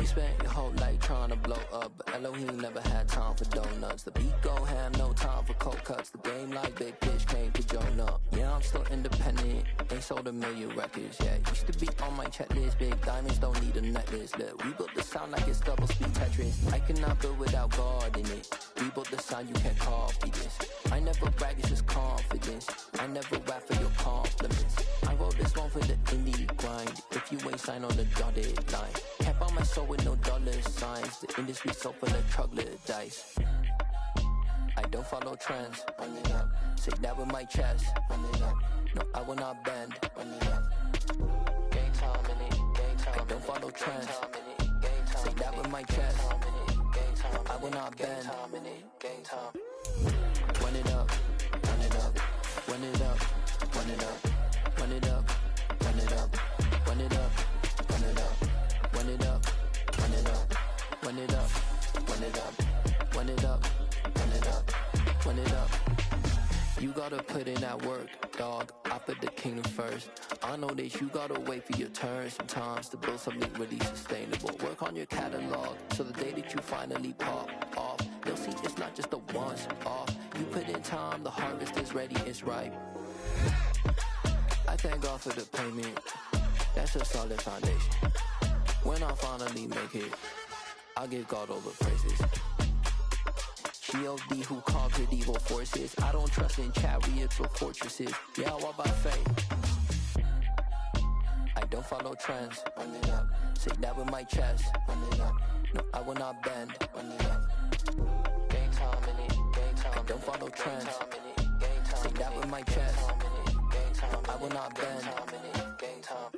You spent your whole life trying to blow up, but Elohim never had time for donuts. The beat go ham, no time for cold cuts. The game like big fish came to Jonah. Yeah, I'm still independent, ain't sold a million records yet. Used to be on my checklist, big diamonds don't need a necklace. Look, we built the sound like it's double speed Tetris. I cannot build without God in it. We built the sound, you can't copy this. I never brag, it's just confidence. I never rap for your compliments. I wrote this one for the indie grind. If you ain't signed on the dotted line, can't buy my soul with no dollar signs. The industry so full of troglodytes. I don't follow trends. Run it up. Say that with my chest. Run it up. No, I will not bend. Run it up. Game time in it. Game time. I don't follow trends. Say that with my chest. No, I will not bend. Game time. Run it up. Run it up. Run it up. Run it up. Run it up. Run it up. Run it up. Run it up. Run it up. Run it up. Run it up. Run it up. Run it up. Run it up. Run it up. You gotta put in that work, dog. I put the kingdom first. I know that you gotta wait for your turn sometimes to build something really sustainable. Work on your catalog, so the day that you finally pop off, you'll see it's not just a once off. You put in time, the harvest is ready, it's ripe. I thank God for the payment. That's a solid foundation. When I finally make it, I'll give God all the praises. G.O.D. who conquered evil forces. I don't trust in chariots or fortresses. Yeah, I walk by faith. I don't follow trends. Run it up. Say that with my chest. Run it up. No, I will not bend. Run it up. Game time in it. Game time. I don't follow trends. Say that with my chest. No, I will not bend. Game time.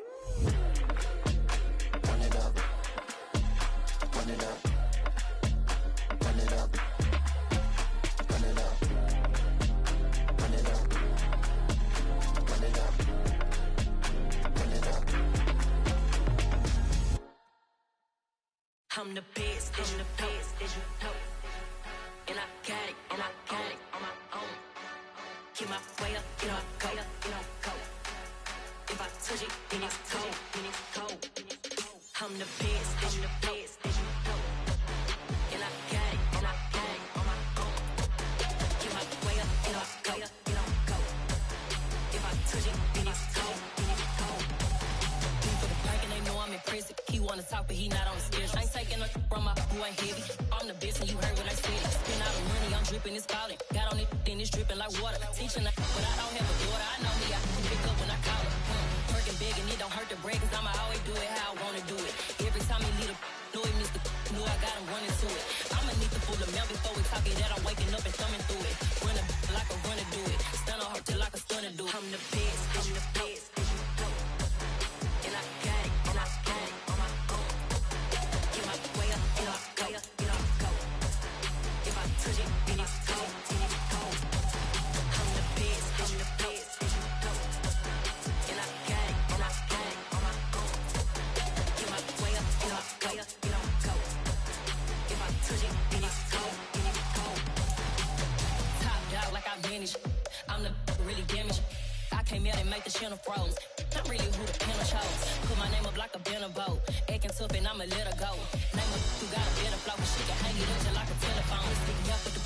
Run it up. Run it up. Run it up. Run it up. Run it up. Run it up. Run it up. I'm the best, I'm the best, as you know. And I got it, and I got it on my own. Get my way up, get my go, get my go. If I touch it, then it's cold, then it's cold. I'm the best, as you know. And I got it, and I got it on my own. Get my way up, get my go, get my go. If I touch it, then it's cold, then it's cold. For the bank and they know I'm impressive. He wanna talk, but he not on the schedule. I ain't taking a from my who ain't heavy. I'm the best and you heard what I said. Spend all the money, I'm dripping, it's falling. Got on it, then it's dripping like water. Teaching her, but I don't have a daughter. I know me, I can pick up when I call her. Working big and it don't hurt the break, cause I'ma always do it how I wanna do it. Every time he lead a know he missed the know I got him running to it. I'ma need the full of milk before we talk it that I'm waking up and thumbing through it. Run a like a runner do it. Stun on her till like a stunner do it. I'm the best, I'm the best, as you know. And I got it, and I got it on my own. Get my way up, get my go, get my go. If I touch it, then it's cold, then it's cold. I'm the best, as you know. And I got it, and I got it on my own. Get my way up, get my go, get my go. If I touch it, then it's cold, then it's cold. Top dog like I manage. I'm the really damaged. I came out and make the channel froze. Not really who the panel chose. Put my name up like a banner boat. Acting tough and I'ma let her go. Name her who got a better flow, but she can hang it up just like a telephone. Sticking up with the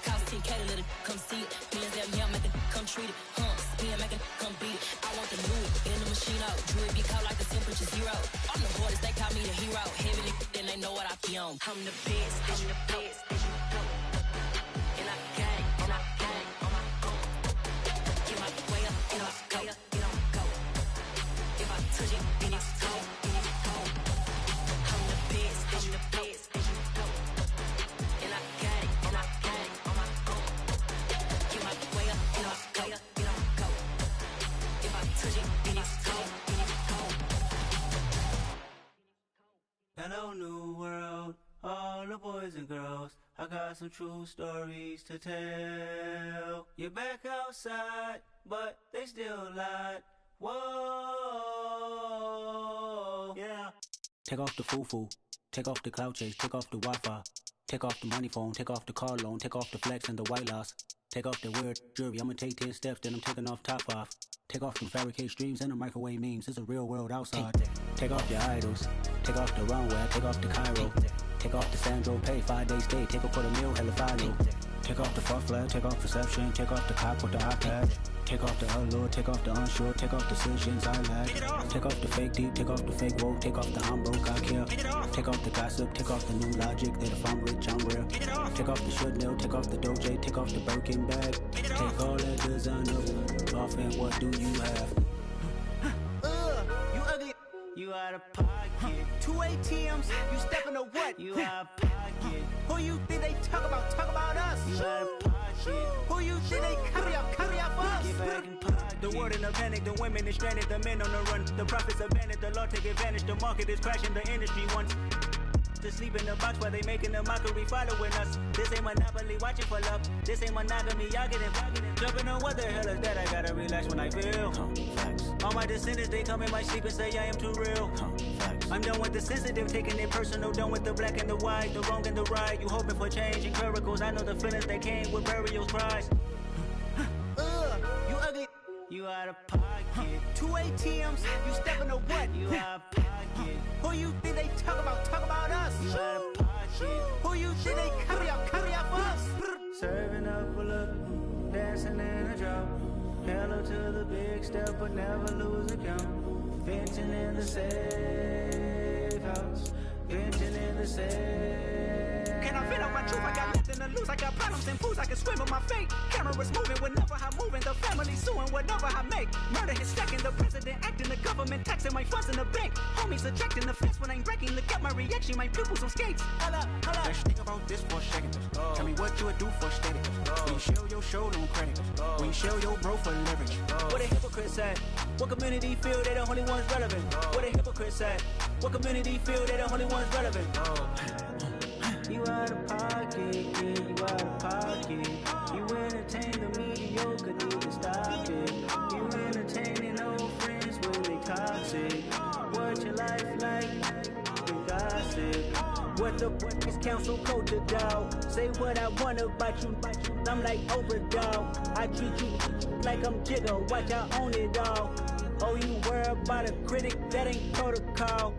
cost 10K to let it come see it. Feelings that me, I make it come treat it. Spin, make it come beat it. I want the new in the machine out. Jewelry be cold like the temperature zero. I'm the hardest, they call me the hero. Heavily, then they know what I be on. I'm the best, I'm the best, as you know. And I got it, and I got it on my own. Get my way up, get my go, get my go. If I touch it, then it's cold, then it's cold. I'm the best, I'm the best, as you know. And I got it, and I got it on my own. Get my way up, get my go, get my go. If I touch it, then it's cold, then it's cold. Hello, new world, all the boys and girls. I got some true stories to tell. You're back outside, but they still lied. Whoa, yeah. Take off the foo-foo, take off the cloud chase, take off the Wi-Fi. Take off the money phone, take off the car loan, take off the flex and the white loss. Take off the weird jewelry, I'ma take 10 steps, then I'm taking off top off. Take off them fabricated streams and the microwave memes. It's a real world outside. Take off your idols. Take off the runway. Take off the Cairo. Take off the Sandro Pay. 5 days stay. Take off for the meal. Hella final. Take off the fuck flag. Take off perception. Take off the cop with the iPad. Take off the allure. Take off the unsure. Take off decisions I lack. Take off the fake deep. Take off the fake woke. Take off the I'm broke. I care. Take off the gossip. Take off the new logic. That if I'm rich, I'm real. Take off the should know. Take off the doje. Take off the Birkin bag. Take all that designer off and what do you have? You ugly. You out of pocket. 2 ATMs. You stepping to what? You out of pocket. Who you think they talk about? Talk about us. You out of pocket. Who you think they carry up for us? Get back in pocket. The world in a panic. The women is stranded. The men on the run. The profits abandoned. The law take advantage. The market is crashing. The industry wants to sleep in the box while they making a mockery following us. This ain't Monopoly, watching for love. This ain't monogamy, y'all getting jumping on what the hell is that? I gotta relax when I feel. All my descendants, they come in my sleep and say I am too real. I'm done with the sensitive, taking it personal. Done with the black and the white, the wrong and the right. You hoping for change and miracles. I know the feelings that came with burial cries. You ugly. You out of pocket. 2 ATMs. You stepping to what? You out of pocket. Who you think they talk about? Talk about us. You out of pocket. Who you think they carry up for us? Serving up a look, dancing in a drop. Hello to the big step, but never lose a count. Venting in the safe house. Venting in the safe. Can I fit up my truth? I got nothing to lose. I got problems and fools. I can swim with my fate. Cameras moving whenever I'm moving. The family suing whatever I make. Murder is stacking. The president acting. The government taxing my funds in the bank. Homies ejecting the fence when I'm breaking. Look at my reaction. My pupils on skates. Hold up. Let's think about this for a second. Tell me what you would do for status. When you show your show, no credit. When you show your bro for leverage. What a hypocrite said. What community feel they the only ones relevant? What a hypocrite said. What community feel they the only ones relevant? You out of pocket, yeah, you out of pocket. You entertain the mediocre, need to stop it. You entertaining old friends when they toxic. What your life like? The gossip. What the fuck is council culture, dog? Say what I want about you. I'm like overdog. I treat you like I'm Jigga. Watch I own it all. Oh, you worry about a critic? That ain't protocol.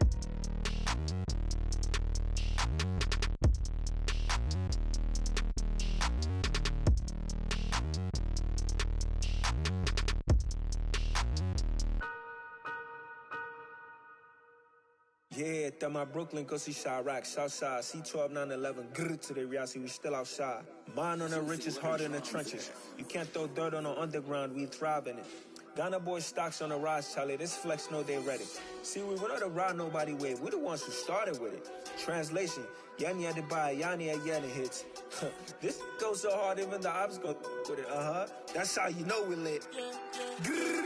Yeah, that my Brooklyn, go see Chirac, Southside, C12, 911, grrr to the reality, we still outside. Mine on the riches, hard in the trenches. You can't throw dirt on the underground, we thrive in it. Ghana boys stocks on the rise, Charlie, this flex know they ready. See, we were not a ride nobody with, we the ones who started with it. Translation, Yanni had to buy, Yanni had Yanni hits. This goes so hard, even the ops go with it, That's how you know we lit. Grrr,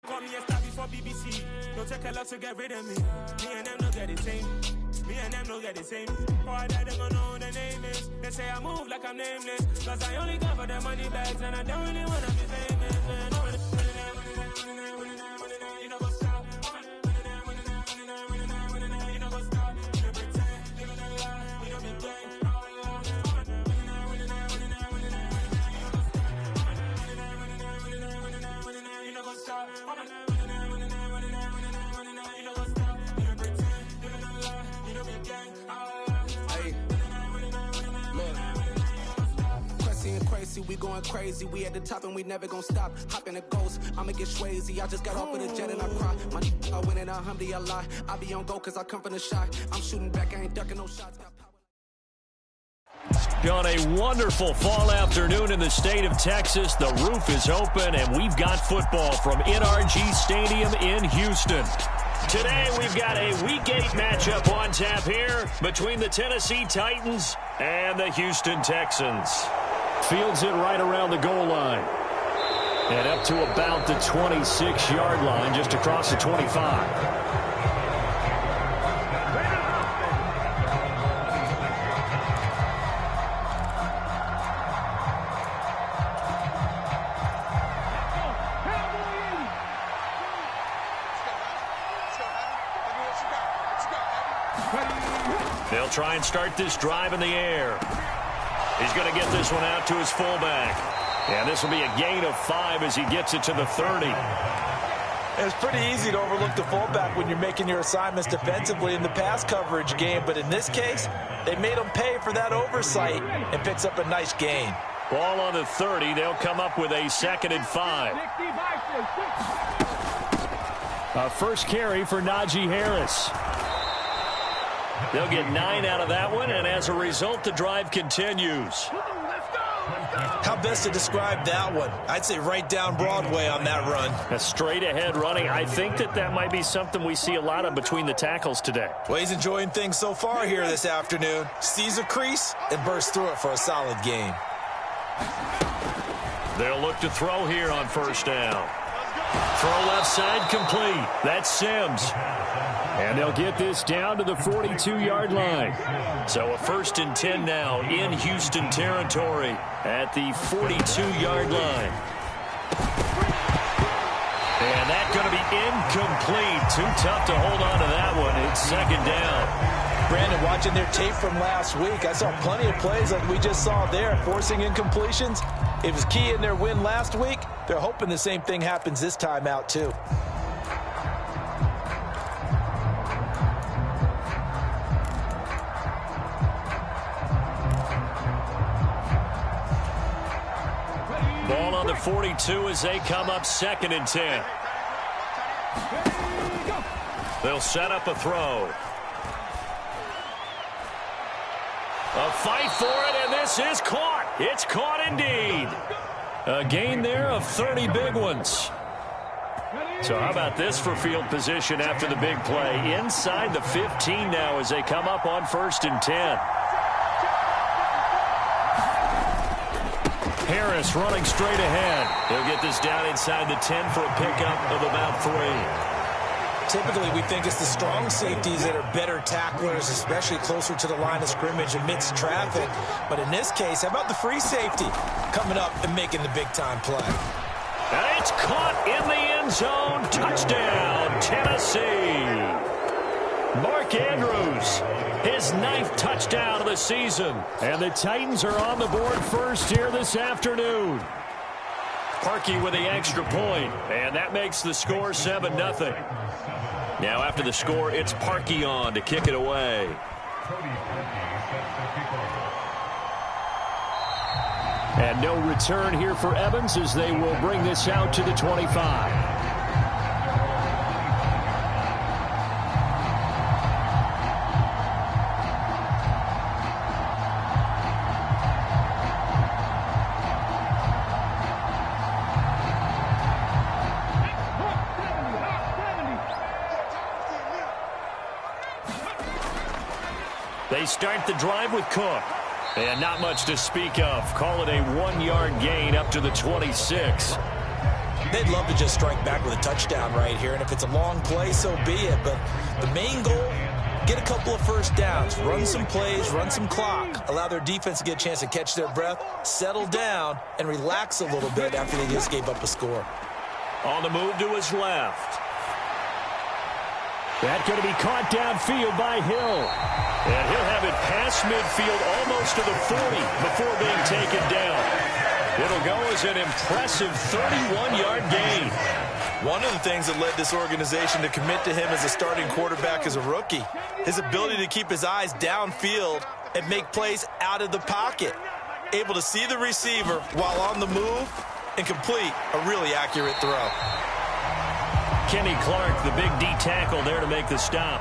Call me a star before BBC. Don't take a lot to get rid of me. Me and them don't get the same. Me and them don't get the same. Oh, I died, they gonna know who the name is. They say I move like I'm nameless. Cause I only got for the money bags. And I don't really wanna be famous, man. You know what's up? You know what's up? You pretend, living a lie. You don't be gang. You know what's up? we going crazy. We at the top and we never gonna stop. Hop in a ghost, I'ma get Swayze. I just got off of the jet and I cry. My I win in alhamdulillah. I be on go cause I come from the shot. I'm shooting back, I ain't ducking no shots. On a wonderful fall afternoon in the state of Texas, the roof is open and we've got football from NRG Stadium in Houston. Today we've got a Week 8 matchup on tap here between the Tennessee Titans and the Houston Texans. Fields it right around the goal line. And up to about the 26-yard line, just across the 25. They'll try and start this drive in the air. He's going to get this one out to his fullback. And this will be a gain of 5 as he gets it to the 30. It's pretty easy to overlook the fullback when you're making your assignments defensively in the pass coverage game. But in this case, they made him pay for that oversight and picks up a nice gain. Ball on the 30. They'll come up with a 2nd and 5. A first carry for Najee Harris. They'll get 9 out of that one, and as a result, the drive continues. How best to describe that one? I'd say right down Broadway on that run. A straight-ahead running. I think that might be something we see a lot of between the tackles today. Well, he's enjoying things so far here this afternoon. Sees a crease and bursts through it for a solid gain. They'll look to throw here on first down. Throw left side complete. That's Sims. And they'll get this down to the 42-yard line. So a 1st and 10 now in Houston territory at the 42-yard line. And that's going to be incomplete. Too tough to hold on to that one. It's 2nd down. Brandon, watching their tape from last week, I saw plenty of plays like we just saw there, forcing incompletions. It was key in their win last week. They're hoping the same thing happens this time out, too. Ball on the 42 as they come up 2nd and 10. They'll set up a throw. A fight for it, and this is caught. It's caught indeed. A gain there of 30 big ones. So how about this for field position after the big play? Inside the 15 now as they come up on 1st and 10. Harris running straight ahead. He'll get this down inside the 10 for a pickup of about 3. Typically, we think it's the strong safeties that are better tacklers, especially closer to the line of scrimmage amidst traffic. But in this case, how about the free safety coming up and making the big-time play? And it's caught in the end zone. Touchdown, Tennessee. Mark Andrews, his 9th touchdown of the season. And the Titans are on the board first here this afternoon. Parkey with the extra point, and that makes the score 7-0. Now after the score, it's Parkey on to kick it away. And no return here for Evans as they will bring this out to the 25. They start the drive with Cook. And not much to speak of. Call it a 1-yard gain up to the 26. They'd love to just strike back with a touchdown right here. And if it's a long play, so be it. But the main goal, get a couple of first downs. Run some plays, run some clock. Allow their defense to get a chance to catch their breath, settle down, and relax a little bit after they just gave up a score. On the move to his left. That's going to be caught downfield by Hill. And he'll have it past midfield almost to the 40 before being taken down. It'll go as an impressive 31-yard gain. One of the things that led this organization to commit to him as a starting quarterback as a rookie, his ability to keep his eyes downfield and make plays out of the pocket. able to see the receiver while on the move and complete a really accurate throw. Kenny Clark, the big D tackle there to make the stop.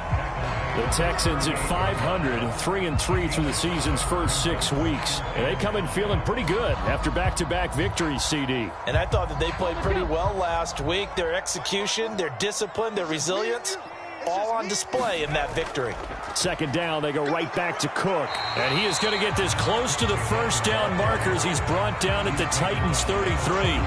The Texans at 500, 3-3 through the season's first 6 weeks. And they come in feeling pretty good after back-to-back victories, CD. And I thought that they played pretty well last week. Their execution, their discipline, their resilience, all on display in that victory. Second down, they go right back to Cook. And he is going to get this close to the first down markers. He's brought down at the Titans' 33.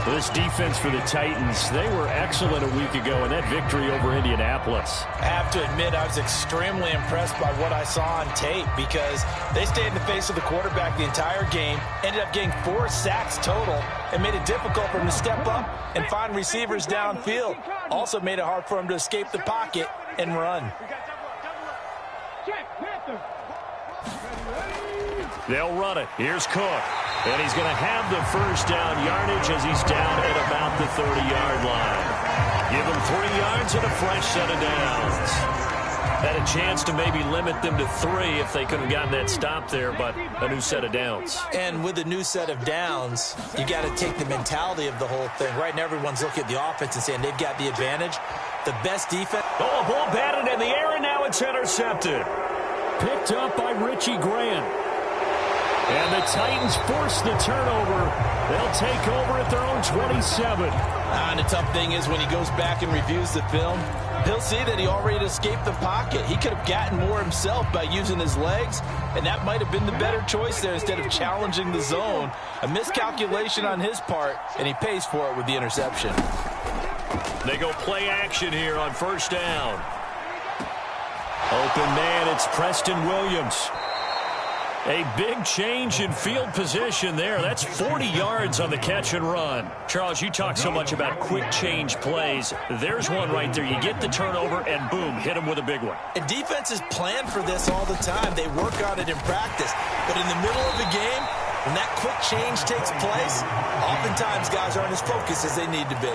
This defense for the Titans, they were excellent a week ago in that victory over Indianapolis. I have to admit, I was extremely impressed by what I saw on tape because they stayed in the face of the quarterback the entire game, ended up getting 4 sacks total, and made it difficult for him to step up and find receivers downfield. Also made it hard for him to escape the pocket and run. They'll run it. Here's Cook. And he's going to have the first down yardage as he's down at about the 30-yard line. Give him 3 yards and a fresh set of downs. Had a chance to maybe limit them to 3 if they could have gotten that stop there, but a new set of downs. And with a new set of downs, you got to take the mentality of the whole thing. Right now, everyone's looking at the offense and saying they've got the advantage. The best defense. Oh, a ball batted in the air, and now it's intercepted. Picked up by Richie Grant. And the Titans force the turnover. They'll take over at their own 27. And the tough thing is when he goes back and reviews the film, he'll see that he already escaped the pocket. He could have gotten more himself by using his legs, and that might have been the better choice there instead of challenging the zone. A miscalculation on his part, and he pays for it with the interception. They go play action here on first down. Open man, it's Preston Williams. A big change in field position there. That's 40 yards on the catch and run. Charles, you talk so much about quick change plays. There's one right there. You get the turnover, and boom, hit him with a big one. And defenses plan for this all the time. They work on it in practice. But in the middle of the game, when that quick change takes place, oftentimes guys aren't as focused as they need to be.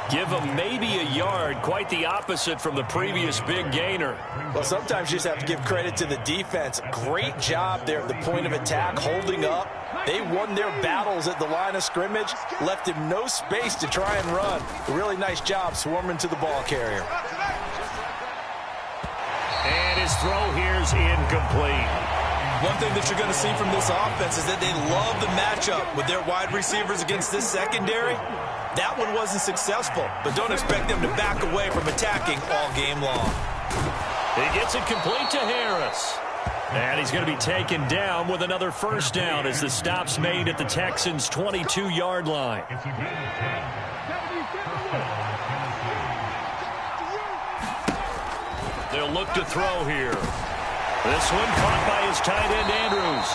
Give them maybe a yard, quite the opposite from the previous big gainer. Well, sometimes you just have to give credit to the defense. Great job there at the point of attack, holding up. They won their battles at the line of scrimmage, left him no space to try and run. A really nice job swarming to the ball carrier. And his throw here's incomplete. One thing that you're going to see from this offense is that they love the matchup with their wide receivers against this secondary. That one wasn't successful, but don't expect them to back away from attacking all game long. He gets it complete to Harris. And he's going to be taken down with another first down as the stop's made at the Texans' 22-yard line. They'll look to throw here. This one caught by his tight end, Andrews.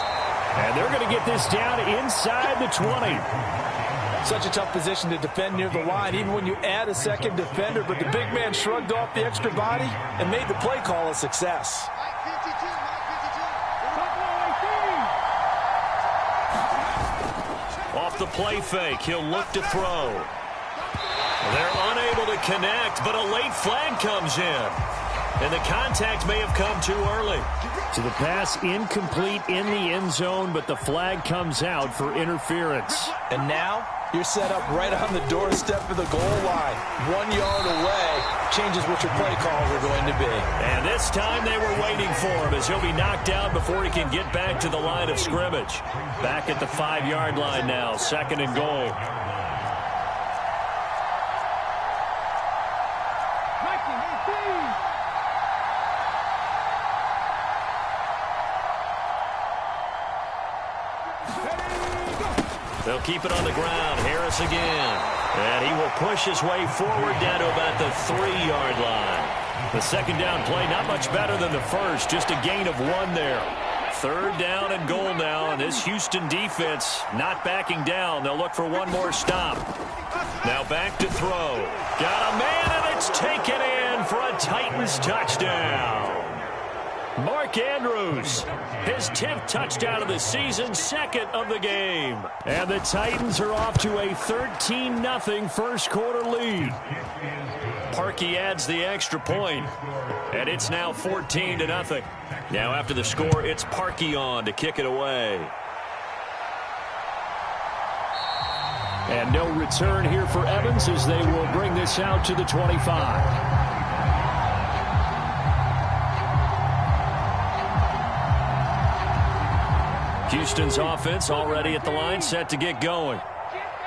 And they're going to get this down inside the 20. Such a tough position to defend near the line, even when you add a second defender. But the big man shrugged off the extra body and made the play call a success. Off the play fake, he'll look to throw. They're unable to connect, but a late flag comes in. And the contact may have come too early. So the pass incomplete in the end zone, but the flag comes out for interference. And now you're set up right on the doorstep of the goal line. 1 yard away changes what your play calls are going to be. And this time they were waiting for him as he'll be knocked down before he can get back to the line of scrimmage. Back at the 5-yard line now, 2nd and goal. They'll keep it on the ground. Harris again. And he will push his way forward down to about the 3-yard line. The second down play, not much better than the first. Just a gain of 1 there. 3rd down and goal now. And this Houston defense not backing down. They'll look for one more stop. Now back to throw. Got a man, and it's taken in for a Titans touchdown. Mark Andrews, his 10th touchdown of the season, 2nd of the game. And the Titans are off to a 13-0 first quarter lead. Parkey adds the extra point, and it's now 14-0. Now after the score, it's Parkey on to kick it away. And no return here for Evans as they will bring this out to the 25. Houston's offense already at the line, set to get going.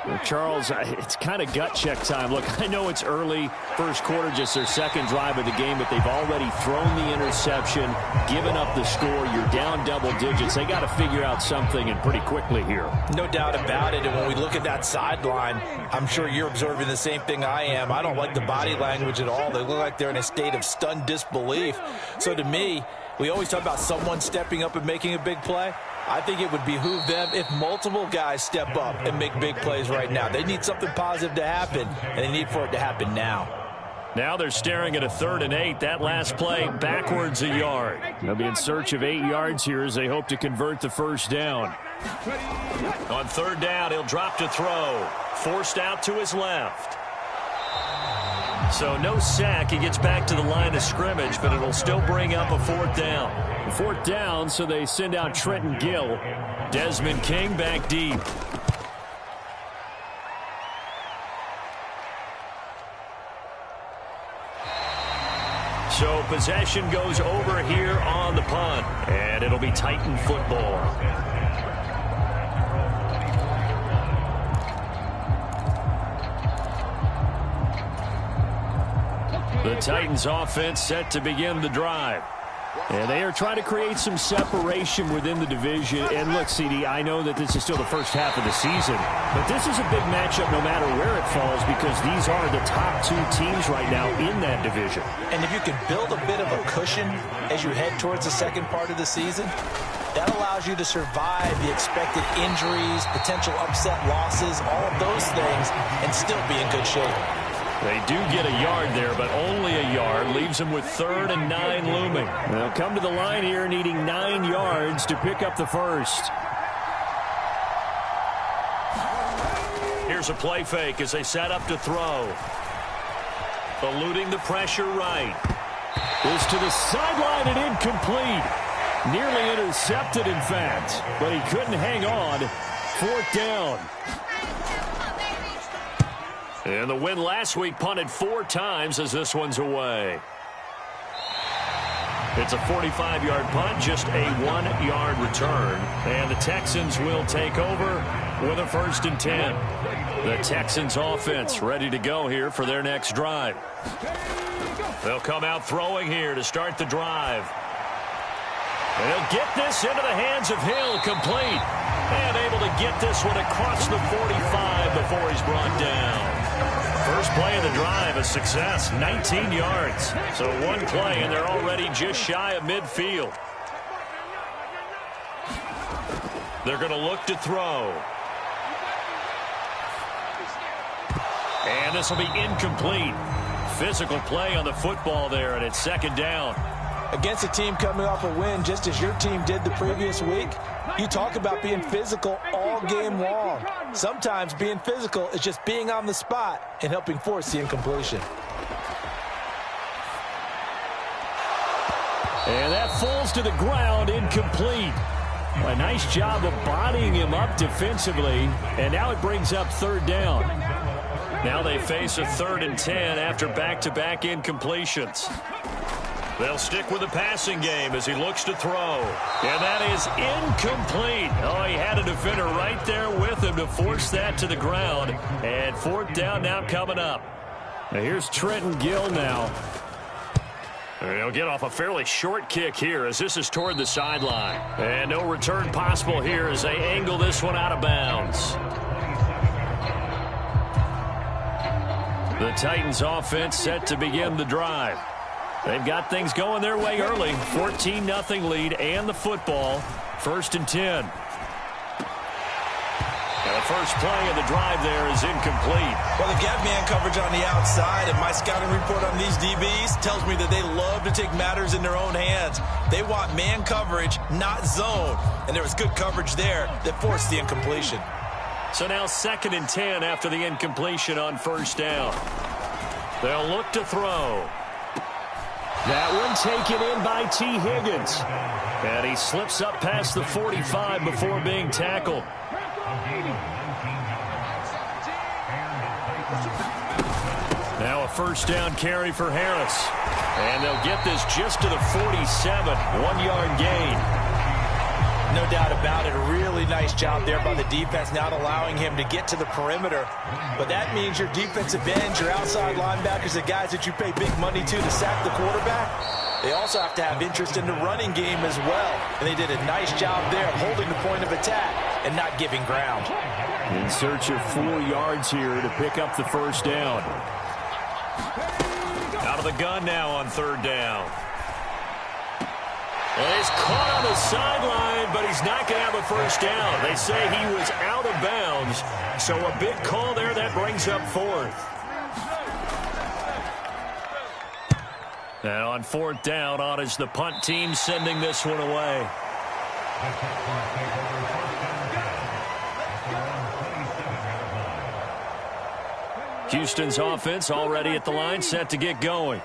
Well, Charles, it's kind of gut check time. Look, I know it's early, first quarter, just their second drive of the game, but they've already thrown the interception, given up the score. You're down double digits. They got to figure out something, and pretty quickly here. No doubt about it. And when we look at that sideline, I'm sure you're observing the same thing I am. I don't like the body language at all. They look like they're in a state of stunned disbelief. So to me, we always talk about someone stepping up and making a big play. I think it would behoove them if multiple guys step up and make big plays right now. They need something positive to happen, and they need for it to happen now. Now they're staring at a 3rd and 8. That last play backwards a yard. They'll be in search of 8 yards here as they hope to convert the first down. On 3rd down, he'll drop to throw. Forced out to his left. So no sack. He gets back to the line of scrimmage, but it'll still bring up a 4th down. 4th down, so they send out Trenton Gill. Desmond King back deep. So possession goes over here on the punt, and it'll be Titan football. The Titans offense set to begin the drive. And they are trying to create some separation within the division. And look, CD, I know that this is still the first half of the season, but this is a big matchup no matter where it falls because these are the top 2 teams right now in that division. And if you can build a bit of a cushion as you head towards the second part of the season, that allows you to survive the expected injuries, potential upset losses, all of those things, and still be in good shape. They do get a yard there, but only a yard. Leaves them with 3rd and 9 looming. They'll come to the line here needing 9 yards to pick up the first. Here's a play fake as they set up to throw. Eluding the pressure right. Is to the sideline and incomplete. Nearly intercepted, in fact, but he couldn't hang on. 4th down. And the win last week punted 4 times as this one's away. It's a 45-yard punt, just a 1-yard return. And the Texans will take over with a 1st and 10. The Texans offense ready to go here for their next drive. They'll come out throwing here to start the drive. They'll get this into the hands of Hill, complete. And able to get this one across the 45 before he's brought down. First play of the drive, a success, 19 yards. So 1 play, and they're already just shy of midfield. They're going to look to throw. And this will be incomplete. Physical play on the football there, and it's 2nd down. Against a team coming off a win, just as your team did the previous week, you talk about being physical all game long. Sometimes being physical is just being on the spot and helping force the incompletion. And that falls to the ground, incomplete. A nice job of bodying him up defensively, and now it brings up 3rd down. Now they face a 3rd and 10 after back-to-back incompletions. They'll stick with the passing game as he looks to throw. And that is incomplete. Oh, he had a defender right there with him to force that to the ground. And 4th down now coming up. Now here's Trenton Gill now. He'll get off a fairly short kick here as this is toward the sideline. And no return possible here as they angle this one out of bounds. The Titans offense set to begin the drive. They've got things going their way early. 14-0 lead and the football. 1st and 10. And the first play of the drive there is incomplete. Well, they got man coverage on the outside, and my scouting report on these DBs tells me that they love to take matters in their own hands. They want man coverage, not zone. And there was good coverage there that forced the incompletion. So now 2nd and 10 after the incompletion on 1st down. They'll look to throw. That one taken in by T. Higgins. And he slips up past the 45 before being tackled. first down carry for Harris. And they'll get this just to the 47, 1-yard gain. No doubt about it. A really nice job there by the defense, not allowing him to get to the perimeter. But that means your defensive ends, your outside linebackers, the guys that you pay big money to sack the quarterback, they also have to have interest in the running game as well. And they did a nice job there of holding the point of attack and not giving ground. In search of 4 yards here to pick up the first down. Out of the gun now on third down. And he's caught on the sideline, but he's not going to have a first down. They say he was out of bounds, so a big call there that brings up fourth. And on fourth down, on is the punt team sending this one away. Houston's offense already at the line, set to get going.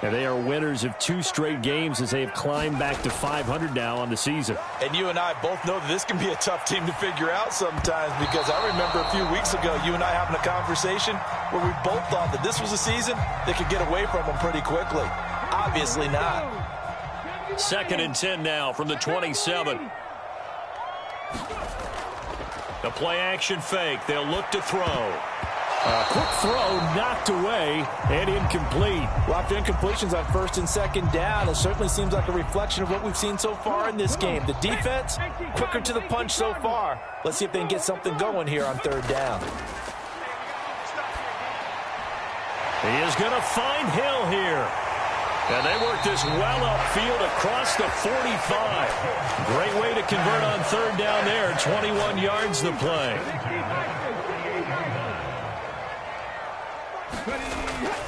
And they are winners of 2 straight games as they have climbed back to 500 now on the season. And you and I both know that this can be a tough team to figure out sometimes, because I remember a few weeks ago you and I having a conversation where we both thought that this was a season that could get away from them pretty quickly. Obviously not. 2nd and 10 now from the 27. The play action fake. They'll look to throw. A quick throw knocked away and incomplete. Lots of incompletions on 1st and 2nd down. It certainly seems like a reflection of what we've seen so far in this game. The defense, quicker to the punch so far. Let's see if they can get something going here on 3rd down. He is going to find Hill here. And they work this well upfield across the 45. Great way to convert on 3rd down there. 21 yards the play.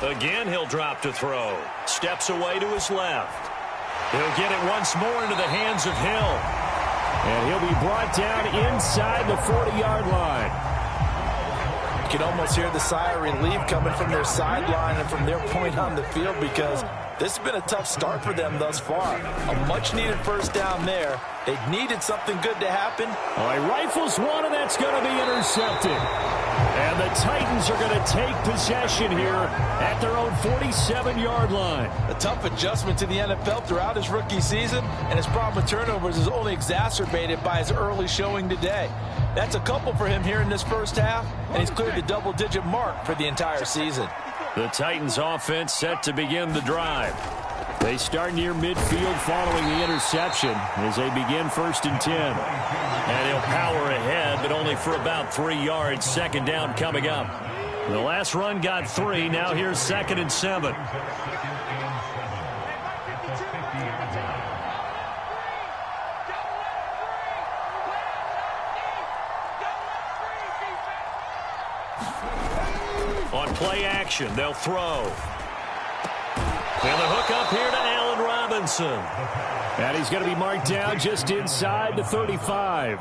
Again, he'll drop to throw. Steps away to his left. He'll get it once more into the hands of Hill. And he'll be brought down inside the 40-yard line. You can almost hear the sigh of relief coming from their sideline and from their point on the field, because this has been a tough start for them thus far. A much-needed first down there. They needed something good to happen. All right, rifles one, and that's going to be intercepted. And the Titans are going to take possession here at their own 47-yard line. A tough adjustment to the NFL throughout his rookie season, and his problem with turnovers is only exacerbated by his early showing today. That's a couple for him here in this first half, and he's cleared the double-digit mark for the entire season. The Titans offense set to begin the drive. They start near midfield following the interception as they begin 1st and 10. And he'll power ahead, but only for about 3 yards. 2nd down coming up. The last run got 3. Now here's 2nd and 7. On play action, they'll throw. And the hook up here to Allen Robinson. And he's going to be marked down just inside the 35.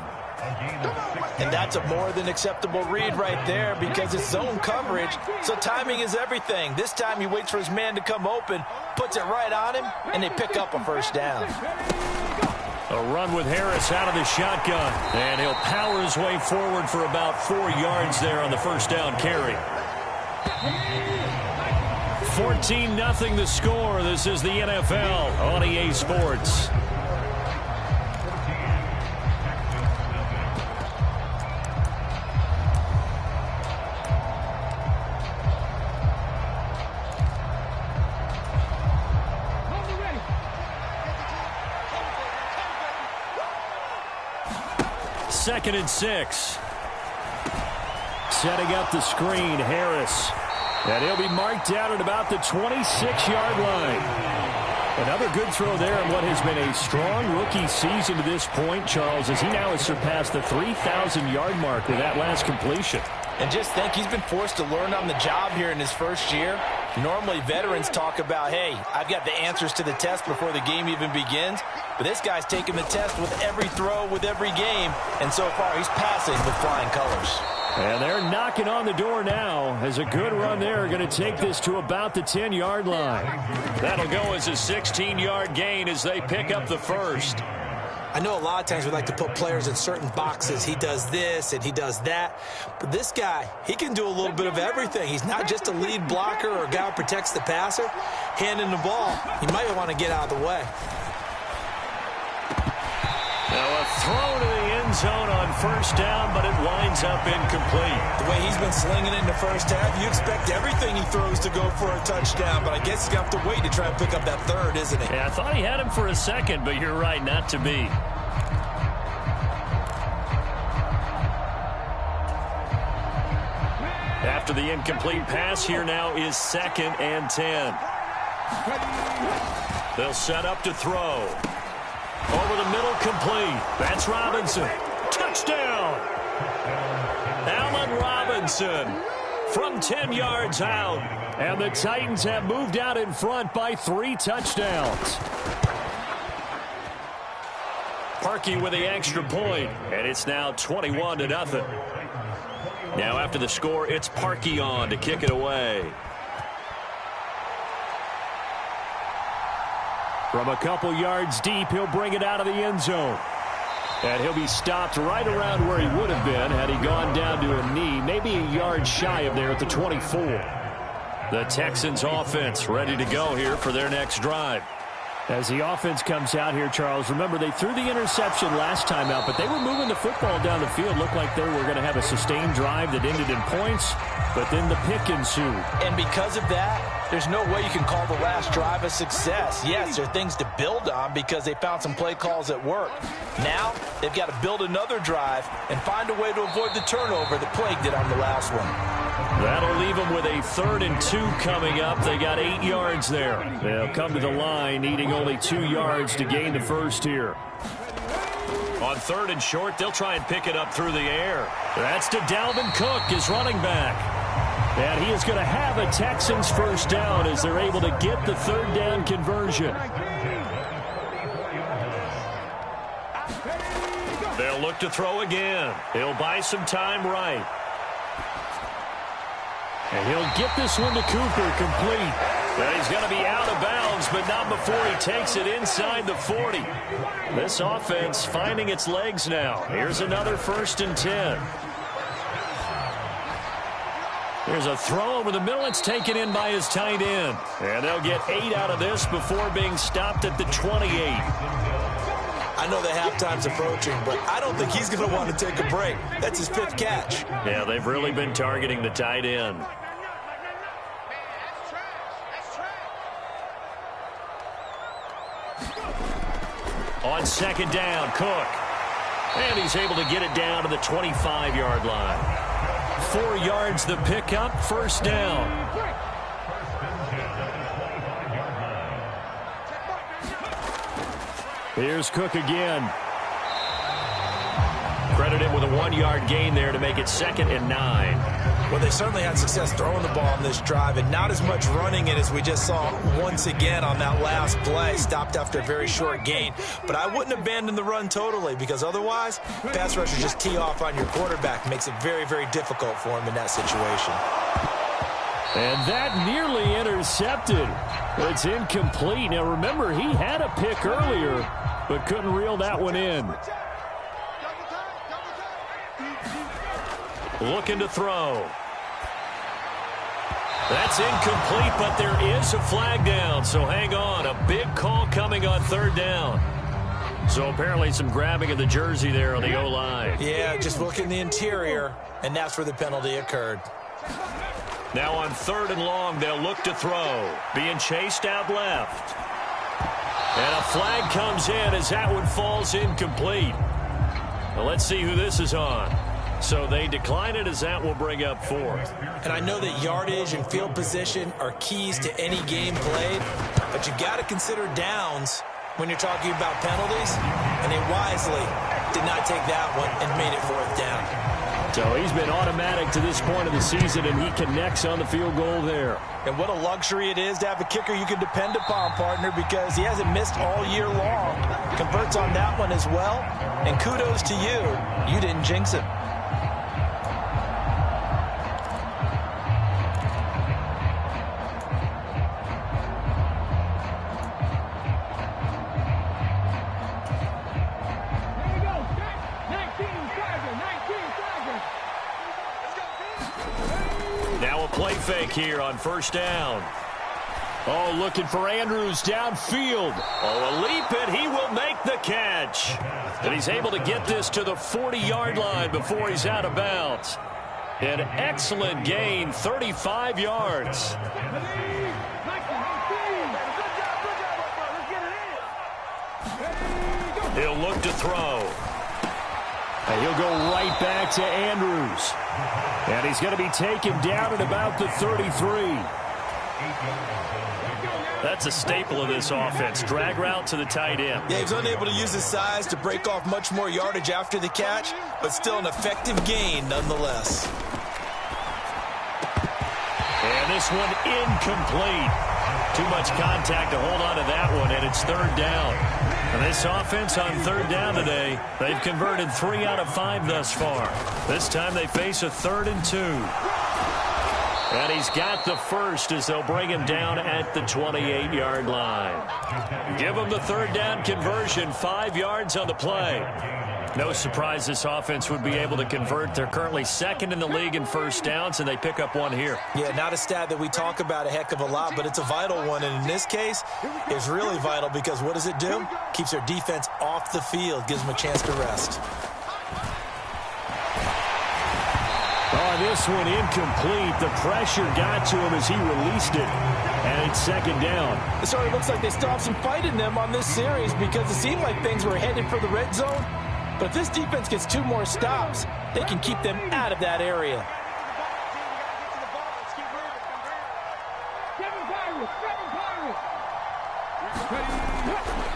And that's a more than acceptable read right there, because it's zone coverage, so timing is everything. This time he waits for his man to come open, puts it right on him, and they pick up a first down. A run with Harris out of the shotgun. And he'll power his way forward for about 4 yards there on the first down carry. 14-0 the score. This is the NFL on EA Sports. Second and 6. Setting up the screen, Harris. And he'll be marked down at about the 26-yard line. Another good throw there in what has been a strong rookie season to this point, Charles, as he now has surpassed the 3,000-yard mark with that last completion. And just think, he's been forced to learn on the job here in his first year. Normally, veterans talk about, hey, I've got the answers to the test before the game even begins. But this guy's taking the test with every throw, with every game. And so far, he's passing with flying colors. And they're knocking on the door now as a good run there. Going to take this to about the 10-yard line. That'll go as a 16-yard gain as they pick up the first. I know a lot of times we like to put players in certain boxes. He does this and he does that. But this guy, he can do a little bit of everything. He's not just a lead blocker or a guy who protects the passer. Handing the ball, he might want to get out of the way. Now a throw to the end zone on first down, but it winds up incomplete. The way he's been slinging it in the first half, you expect everything he throws to go for a touchdown, but I guess he's going to have to wait to try and pick up that third, isn't he? Yeah, I thought he had him for a second, but you're right, not to be. After the incomplete pass, here now is 2nd and 10. They'll set up to throw. Over the middle, complete. That's Robinson. Touchdown! Allen Robinson from 10 yards out. And the Titans have moved out in front by 3 touchdowns. Parkey with the extra point, and it's now 21-0. Now after the score, it's Parkey on to kick it away. From a couple yards deep, he'll bring it out of the end zone. And he'll be stopped right around where he would have been had he gone down to a knee, maybe a yard shy of there at the 24. The Texans offense ready to go here for their next drive. As the offense comes out here, Charles, remember they threw the interception last time out, but they were moving the football down the field. Looked like they were going to have a sustained drive that ended in points, but then the pick ensued. And because of that, there's no way you can call the last drive a success. Yes, there are things to build on because they found some play calls that work. Now, they've got to build another drive and find a way to avoid the turnover that plagued it on the last one. That'll leave them with a 3rd and 2 coming up. They got 8 yards there. They'll come to the line needing only 2 yards to gain the first here. On 3rd and short, they'll try and pick it up through the air. That's to Dalvin Cook, his running back. And he is going to have a Texans first down as they're able to get the 3rd down conversion. They'll look to throw again. He'll buy some time right. And he'll get this one to Cooper, complete. But he's going to be out of bounds, but not before he takes it inside the 40. This offense finding its legs now. Here's another 1st and 10. There's a throw over the middle. It's taken in by his tight end. And they'll get 8 out of this before being stopped at the 28. I know the halftime's approaching, but I don't think he's going to want to take a break. That's his 5th catch. Yeah, they've really been targeting the tight end. On 2nd down, Cook. And he's able to get it down to the 25-yard line. 4 yards the pickup, 1st down. Here's Cook again. Credit him with a 1-yard gain there to make it 2nd and 9. Well, they certainly had success throwing the ball on this drive, and not as much running it as we just saw once again on that last play. Stopped after a very short gain. But I wouldn't abandon the run totally, because otherwise, pass rushers just tee off on your quarterback. Makes it very, very difficult for him in that situation. And that nearly intercepted. It's incomplete. Now, remember, he had a pick earlier, but couldn't reel that one in. Looking to throw. That's incomplete, but there is a flag down, so hang on. A big call coming on 3rd down. So apparently some grabbing of the jersey there on the O-line. Yeah, just look in the interior, and that's where the penalty occurred. Now on 3rd and long, they'll look to throw. Being chased out left. And a flag comes in as that one falls incomplete. Well, let's see who this is on. So they decline it as that will bring up 4th. And I know that yardage and field position are keys to any game played, but you've got to consider downs when you're talking about penalties, and they wisely did not take that one and made it 4th down. So he's been automatic to this point of the season, and he connects on the field goal there. And what a luxury it is to have a kicker you can depend upon, partner, because he hasn't missed all year long. Converts on that one as well, and kudos to you. You didn't jinx him. fake here on first down. Oh, looking for Andrews downfield. Oh, a leap, and he will make the catch. And he's able to get this to the 40-yard line before he's out of bounds. An excellent gain, 35 yards. He'll look to throw. And he'll go right back to Andrews. And he's going to be taken down at about the 33. That's a staple of this offense. Drag route to the tight end. Yeah, he's unable to use his size to break off much more yardage after the catch, but still an effective gain nonetheless. And this one incomplete. Too much contact to hold on to that one, and it's third down. And this offense on third down today, they've converted 3 out of 5 thus far. This time they face a 3rd and 2. And he's got the first as they'll bring him down at the 28-yard line. Give him the third down conversion, 5 yards on the play. No surprise this offense would be able to convert. They're currently 2nd in the league in first downs, and they pick up one here. Yeah, not a stat that we talk about a heck of a lot, but it's a vital one. And in this case, it's really vital because what does it do? Keeps their defense off the field, gives them a chance to rest. Oh, this one incomplete. The pressure got to him as he released it. And it's 2nd down. It sort of looks like they still have some fight in them on this series because it seemed like things were headed for the red zone. But if this defense gets 2 more stops, they can keep them out of that area.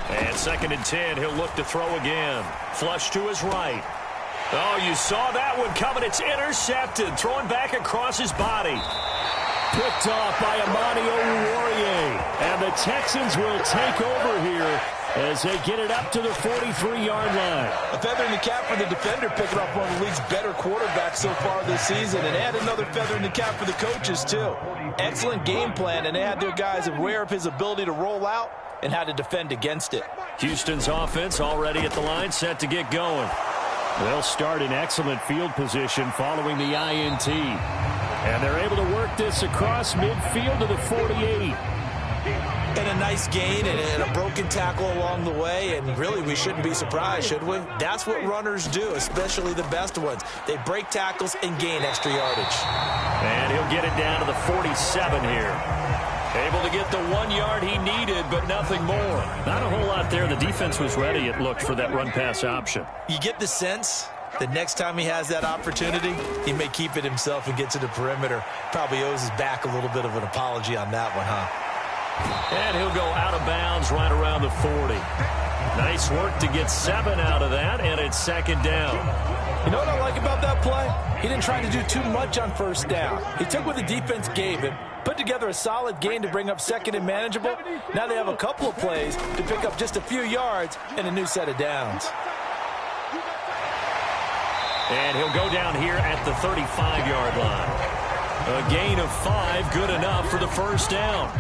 And 2nd and 10, he'll look to throw again. Flush to his right. Oh, you saw that one coming. It's intercepted. Throwing back across his body. Picked off by Amani Oruwariye. And the Texans will take over here as they get it up to the 43-yard line. A feather in the cap for the defender, picking off one of the league's better quarterbacks so far this season. And add another feather in the cap for the coaches, too. Excellent game plan, and they had their guys aware of his ability to roll out and how to defend against it. Houston's offense already at the line, set to get going. They'll start in excellent field position following the INT. And they're able to work this across midfield to the 48. And a nice gain and a broken tackle along the way. And really, we shouldn't be surprised, should we? That's what runners do, especially the best ones. They break tackles and gain extra yardage. And he'll get it down to the 47 here. Able to get the 1 yard he needed, but nothing more. Not a whole lot there. The defense was ready, it looked, for that run-pass option. You get the sense that next time he has that opportunity, he may keep it himself and get to the perimeter. Probably owes his back a little bit of an apology on that one, huh? And he'll go out of bounds right around the 40. Nice work to get 7 out of that, and it's 2nd down. You know what I like about that play? He didn't try to do too much on first down. He took what the defense gave him, put together a solid gain to bring up 2nd and manageable. Now they have a couple of plays to pick up just a few yards and a new set of downs. And he'll go down here at the 35-yard line. A gain of 5, good enough for the first down.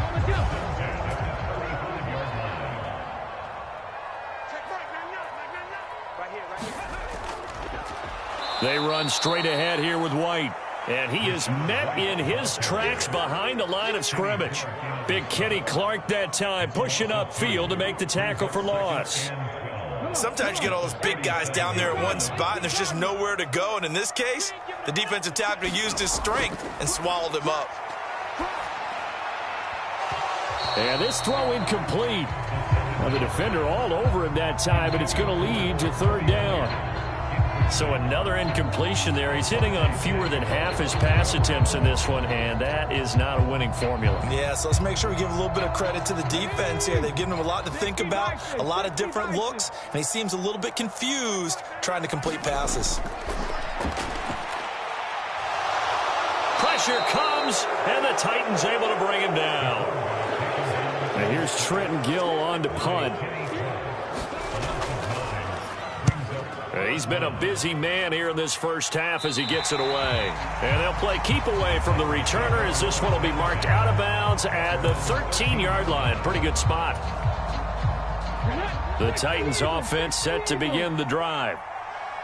They run straight ahead here with White. And he is met in his tracks behind the line of scrimmage. Big Kenny Clark that time pushing upfield to make the tackle for loss. Sometimes you get all those big guys down there at one spot and there's just nowhere to go. And in this case, the defensive tackle used his strength and swallowed him up. And this throw incomplete. Well, the defender all over him that time, but it's going to lead to 3rd down. So another incompletion there. He's hitting on fewer than half his pass attempts in this one, and that is not a winning formula. Yeah, so let's make sure we give a little bit of credit to the defense here. They've given him a lot to think about, a lot of different looks, and he seems a little bit confused trying to complete passes. Pressure comes, and the Titans able to bring him down. And here's Trenton Gill on to punt. He's been a busy man here in this first half as he gets it away. And they'll play keep away from the returner as this one will be marked out of bounds at the 13-yard line. Pretty good spot. The Titans offense set to begin the drive.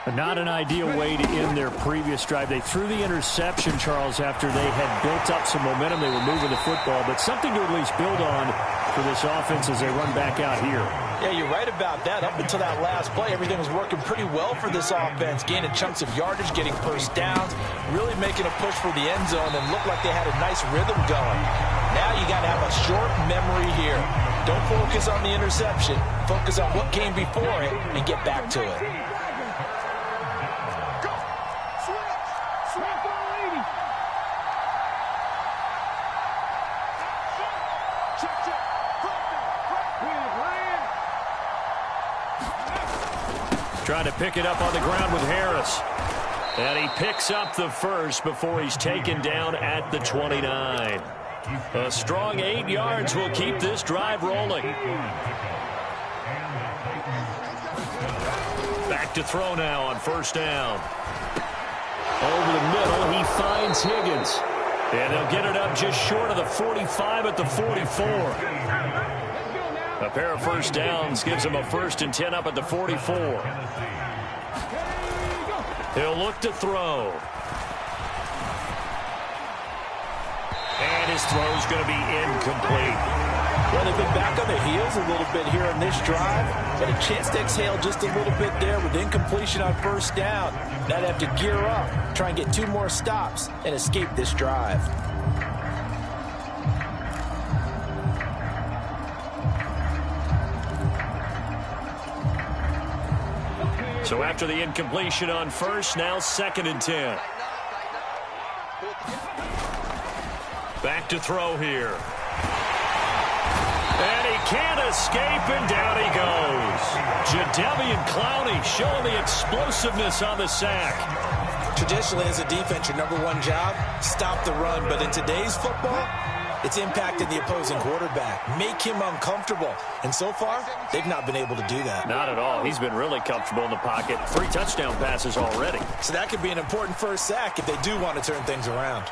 Not an ideal way to end their previous drive. They threw the interception, Charles, after they had built up some momentum. They were moving the football, but something to at least build on for this offense as they run back out here. Yeah, you're right about that. Up until that last play, everything was working pretty well for this offense, gaining chunks of yardage, getting first downs, really making a push for the end zone, and looked like they had a nice rhythm going. Now you got to have a short memory here. Don't focus on the interception. Focus on what came before it and get back to it. Trying to pick it up on the ground with Harris. And he picks up the first before he's taken down at the 29. A strong 8 yards will keep this drive rolling. Back to throw now on first down. Over the middle, he finds Higgins. And they'll get it up just short of the 45 at the 44. A pair of first downs gives him a 1st and 10 up at the 44. He'll look to throw. And his throw's going to be incomplete. Well, they've been back on their heels a little bit here on this drive, but a chance to exhale just a little bit there with incompletion on first down. Now they have to gear up, try and get 2 more stops, and escape this drive. So after the incompletion on first, now 2nd and 10. Back to throw here. And he can't escape, and down he goes. Jadeveon Clowney showing the explosiveness on the sack. Traditionally, as a defense, your #1 job, stop the run. But in today's football, it's impacted the opposing quarterback. Make him uncomfortable. And so far, they've not been able to do that. Not at all. He's been really comfortable in the pocket. 3 touchdown passes already. So that could be an important first sack if they do want to turn things around.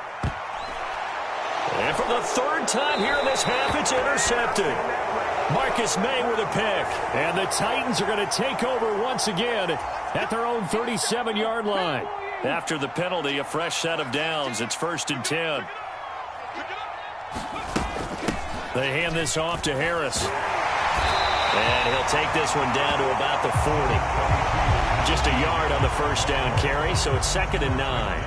And for the 3rd time here in this half, it's intercepted. Marcus May with a pick. And the Titans are going to take over once again at their own 37-yard line. After the penalty, a fresh set of downs. It's 1st and 10. They hand this off to Harris. And he'll take this one down to about the 40. Just a yard on the first down carry, so it's 2nd and 9.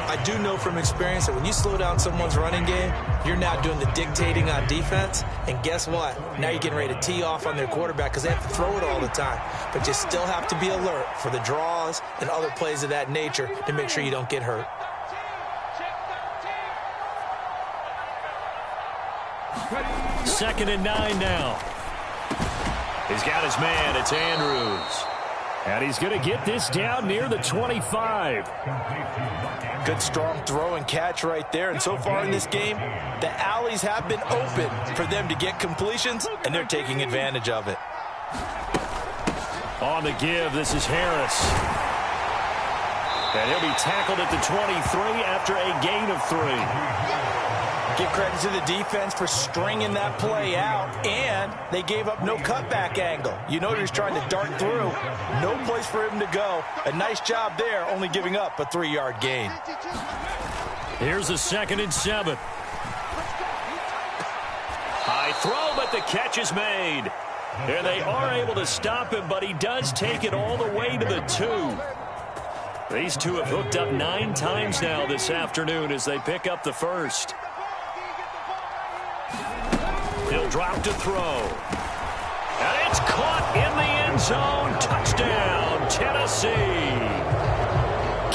I do know from experience that when you slow down someone's running game, you're now doing the dictating on defense. And guess what? Now you're getting ready to tee off on their quarterback because they have to throw it all the time. But you still have to be alert for the draws and other plays of that nature to make sure you don't get hurt. Second and 9 now. He's got his man. It's Andrews. And he's going to get this down near the 25. Good strong throw and catch right there. And so far in this game, the alleys have been open for them to get completions, and they're taking advantage of it. On the give, this is Harris. And he'll be tackled at the 23 after a gain of 3. Give credit to the defense for stringing that play out, and they gave up no cutback angle. You know he's trying to dart through. No place for him to go. A nice job there, only giving up a 3-yard gain. Here's a 2nd and 7. High throw, but the catch is made. And they are able to stop him, but he does take it all the way to the 2. These two have hooked up 9 times now this afternoon as they pick up the first. He'll drop to throw. And it's caught in the end zone. Touchdown, Tennessee.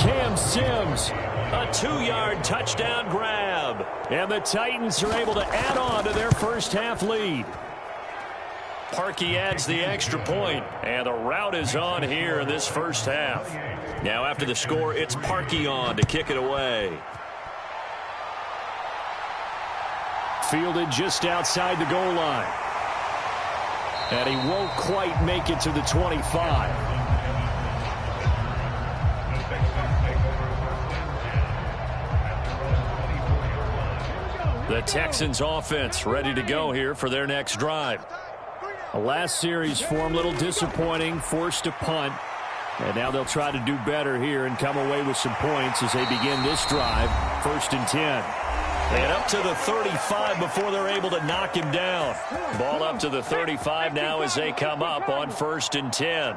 Cam Sims, a 2-yard touchdown grab. And the Titans are able to add on to their first half lead. Parkey adds the extra point, and the route is on here in this first half. Now after the score, it's Parkey on to kick it away. Fielded just outside the goal line. And he won't quite make it to the 25. The Texans offense ready to go here for their next drive. The last series form a little disappointing, forced to punt. And now they'll try to do better here and come away with some points as they begin this drive. 1st and 10. And up to the 35 before they're able to knock him down. Ball up to the 35 now as they come up on 1st and 10.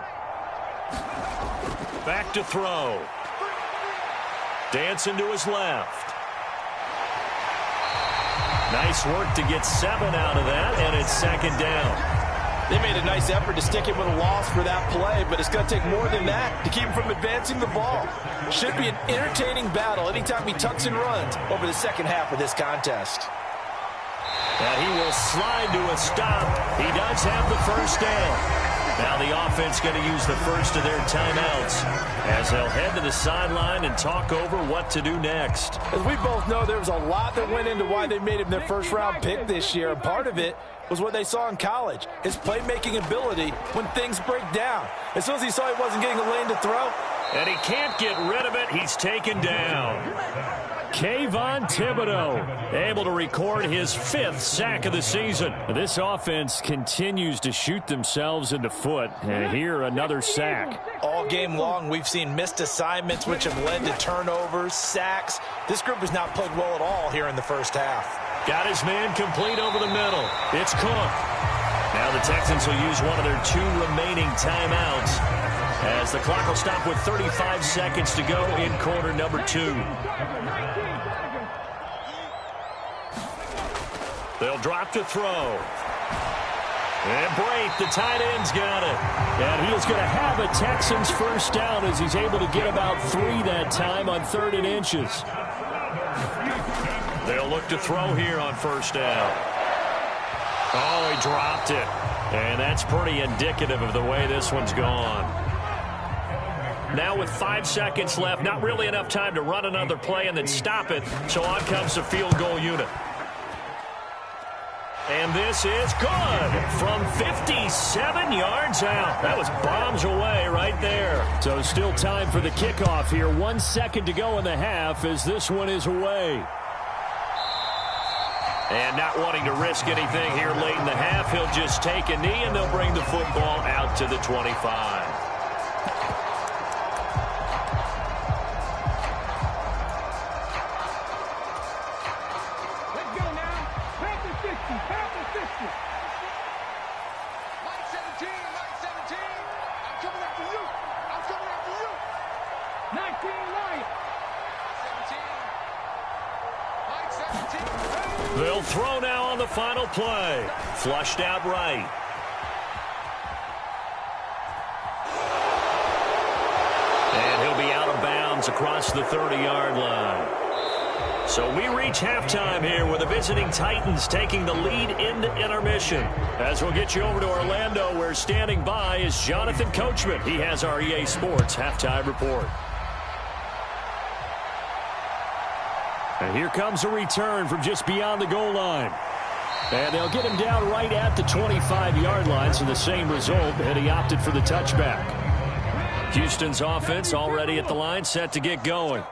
Back to throw. Dancing to his left. Nice work to get 7 out of that, and it's 2nd down. They made a nice effort to stick him with a loss for that play, but it's going to take more than that to keep him from advancing the ball. Should be an entertaining battle anytime he tucks and runs over the second half of this contest. And he will slide to a stop. He does have the first down. Now the offense going to use the first of their timeouts as they'll head to the sideline and talk over what to do next. As we both know, there was a lot that went into why they made him their first-round pick this year, and part of it was what they saw in college, his playmaking ability when things break down. As soon as he saw he wasn't getting a lane to throw. And he can't get rid of it. He's taken down. Kayvon Thibodeau able to record his 5th sack of the season. This offense continues to shoot themselves in the foot. And here another sack. All game long we've seen missed assignments which have led to turnovers, sacks. This group has not played well at all here in the first half. Got his man complete over the middle. It's Cook. Now the Texans will use one of their 2 remaining timeouts as the clock will stop with 35 seconds to go in quarter number 2. They'll drop to throw. And Brate, the tight end's got it. And he is going to have a Texans first down as he's able to get about 3 that time on 3rd and inches. They'll look to throw here on 1st down. Oh, he dropped it. And that's pretty indicative of the way this one's gone. Now with 5 seconds left, not really enough time to run another play and then stop it. So on comes the field goal unit. And this is good from 57 yards out. That was bombs away right there. So still time for the kickoff here. 1 second to go in the half as this one is away. And not wanting to risk anything here late in the half, he'll just take a knee and they'll bring the football out to the 25. They'll throw now on the final play. Flushed out right. And he'll be out of bounds across the 30-yard line. So we reach halftime here with the visiting Titans taking the lead into intermission. As we'll get you over to Orlando, where standing by is Jonathan Coachman. He has our EA Sports halftime report. And here comes a return from just beyond the goal line. And they'll get him down right at the 25-yard line, so the same result, and he opted for the touchback. Houston's offense already at the line, set to get going.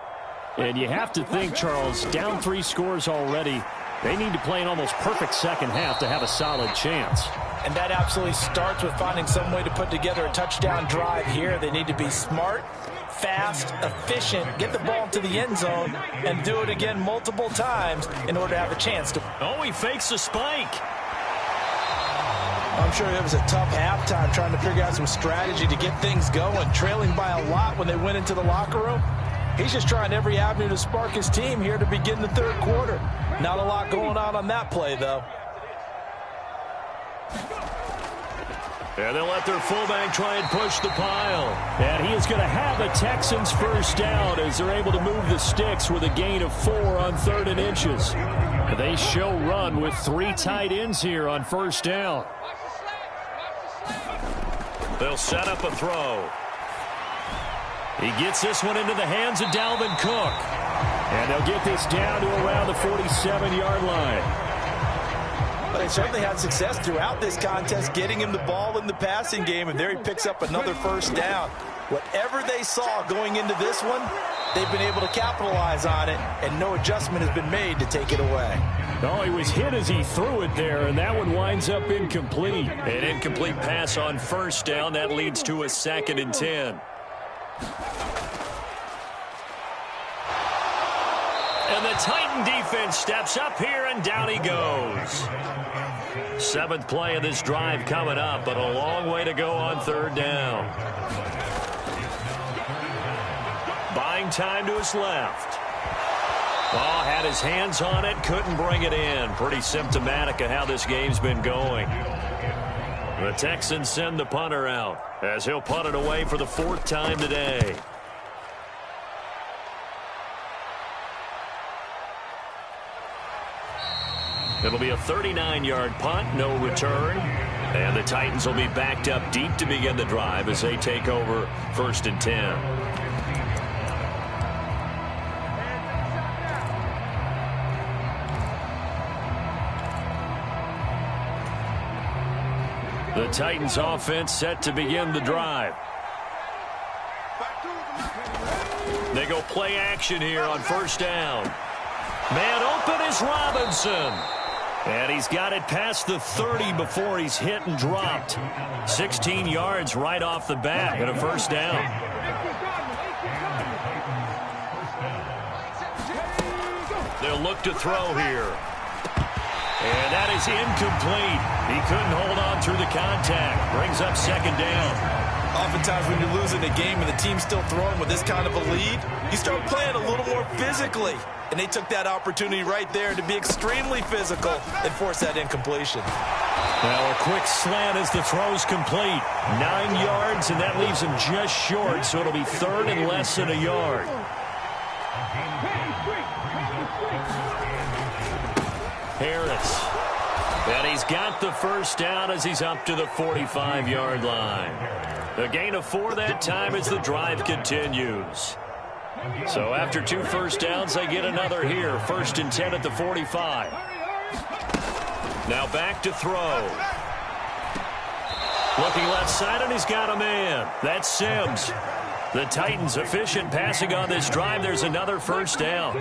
And you have to think, Charles, down 3 scores already, they need to play an almost perfect second half to have a solid chance. And that absolutely starts with finding some way to put together a touchdown drive here. They need to be smart, fast, efficient, get the ball to the end zone, and do it again multiple times in order to have a chance to. Oh, he fakes a spike. I'm sure it was a tough halftime trying to figure out some strategy to get things going, trailing by a lot when they went into the locker room. He's just trying every avenue to spark his team here to begin the 3rd quarter. Not a lot going on that play, though. And they'll let their fullback try and push the pile. And he is going to have a Texans first down as they're able to move the sticks with a gain of 4 on 3rd and inches. They show run with 3 tight ends here on 1st down. They'll set up a throw. He gets this one into the hands of Dalvin Cook. And they'll get this down to around the 47-yard line. But they certainly had success throughout this contest, getting him the ball in the passing game, and there he picks up another first down. Whatever they saw going into this one, they've been able to capitalize on it, and no adjustment has been made to take it away. Oh, he was hit as he threw it there, and that one winds up incomplete. An incomplete pass on 1st down. That leads to a 2nd and 10. And the Titan defense steps up here, and down he goes. 7th play of this drive coming up, but a long way to go on 3rd down. Buying time to his left. Oh, had his hands on it, couldn't bring it in. Pretty symptomatic of how this game's been going. The Texans send the punter out as he'll punt it away for the 4th time today. It'll be a 39-yard punt, no return. And the Titans will be backed up deep to begin the drive as they take over 1st and 10. The Titans offense set to begin the drive. They go play action here on 1st down. Man open is Robinson. And he's got it past the 30 before he's hit and dropped. 16 yards right off the bat and a 1st down. They'll look to throw here. And that is incomplete. He couldn't hold on through the contact. Brings up 2nd down. Oftentimes when you're losing a game and the team's still throwing with this kind of a lead, you start playing a little more physically. And they took that opportunity right there to be extremely physical and force that incompletion. Now a quick slant as the throw's complete. 9 yards, and that leaves him just short, so it'll be 3rd and less than a yard. Harris. And he's got the 1st down as he's up to the 45-yard line. A gain of 4 that time as the drive continues. So after 2 1st downs, they get another here. 1st and 10 at the 45. Now back to throw. Looking left side, and he's got a man. That's Sims. The Titans efficient passing on this drive. There's another 1st down.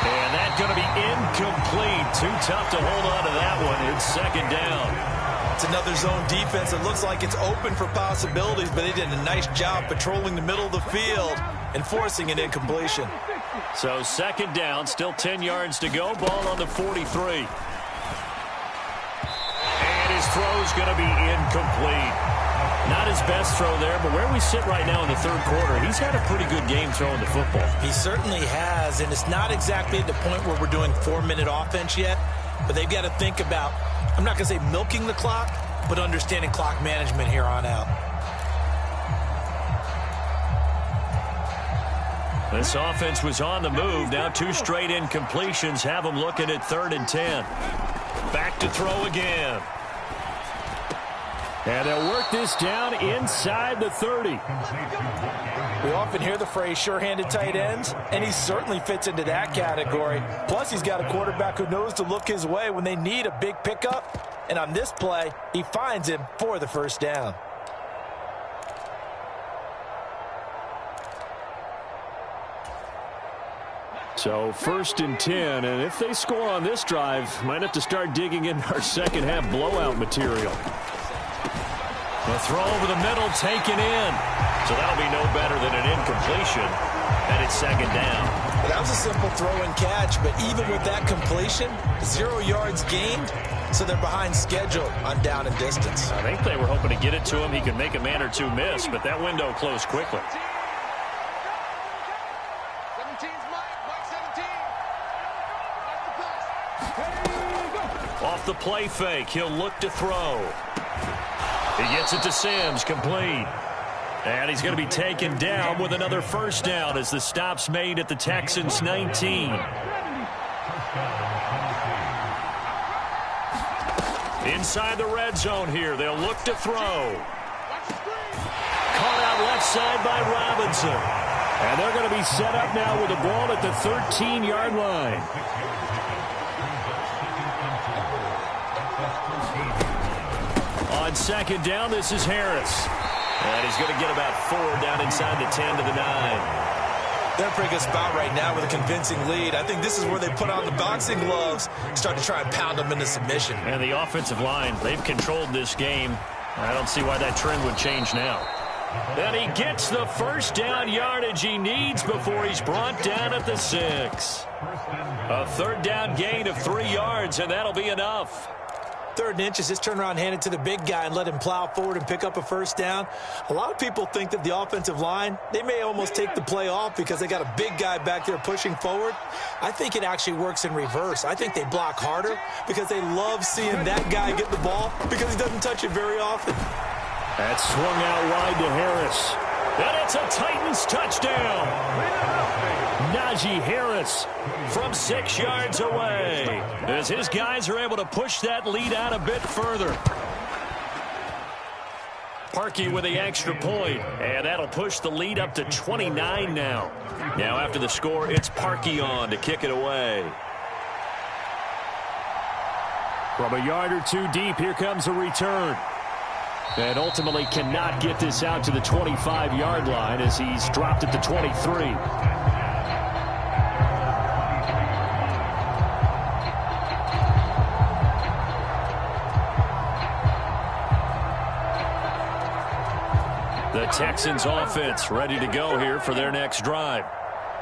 And that's going to be incomplete. Too tough to hold on to that one. It's 2nd down. It's another zone defense. It looks like it's open for possibilities, but they did a nice job patrolling the middle of the field and forcing an incompletion. So 2nd down, still 10 yards to go. Ball on the 43. And his throw's going to be incomplete. Not his best throw there, but where we sit right now in the 3rd quarter, he's had a pretty good game throwing the football. He certainly has, and it's not exactly at the point where we're doing 4-minute offense yet, but they've got to think about, I'm not going to say milking the clock, but understanding clock management here on out. This offense was on the move. Now 2 straight incompletions have them looking at 3rd and 10. Back to throw again. And they'll work this down inside the 30. We often hear the phrase sure-handed tight ends, and he certainly fits into that category. Plus, he's got a quarterback who knows to look his way when they need a big pickup. And on this play, he finds him for the 1st down. So 1st and 10, and if they score on this drive, might have to start digging in our second-half blowout material. The throw over the middle taken in. So that'll be no better than an incompletion. And it's 2nd down. Well, that was a simple throw and catch, but even with that completion, 0 yards gained, so they're behind schedule on down and distance. I think they were hoping to get it to him. He could make a man or two miss, but that window closed quickly. Off the play fake, he'll look to throw. He gets it to Sims, complete. And he's going to be taken down with another 1st down as the stop's made at the Texans' 19. Inside the red zone here, they'll look to throw. Caught out left side by Robinson. And they're going to be set up now with the ball at the 13-yard line. On 2nd down, this is Harris. And he's going to get about 4 down inside the 10 to the 9. They're in a pretty good spot right now with a convincing lead. I think this is where they put on the boxing gloves and start to try and pound them into submission. And the offensive line, they've controlled this game. I don't see why that trend would change now. And he gets the first down yardage he needs before he's brought down at the 6. A third down gain of 3 yards, and that'll be enough. 3rd and inches, just turn around, hand it to the big guy and let him plow forward and pick up a first down. A lot of people think that the offensive line, they may almost take the play off because they got a big guy back there pushing forward. I think it actually works in reverse. I think they block harder because they love seeing that guy get the ball because he doesn't touch it very often. That's swung out wide to Harris. And it's a Titans touchdown. Najee Harris from 6 yards away as his guys are able to push that lead out a bit further. Parkey with the extra point, and that'll push the lead up to 29 now. Now after the score, it's Parkey on to kick it away. From a yard or two deep, here comes a return. And ultimately cannot get this out to the 25-yard line as he's dropped at the 23. The Texans offense ready to go here for their next drive.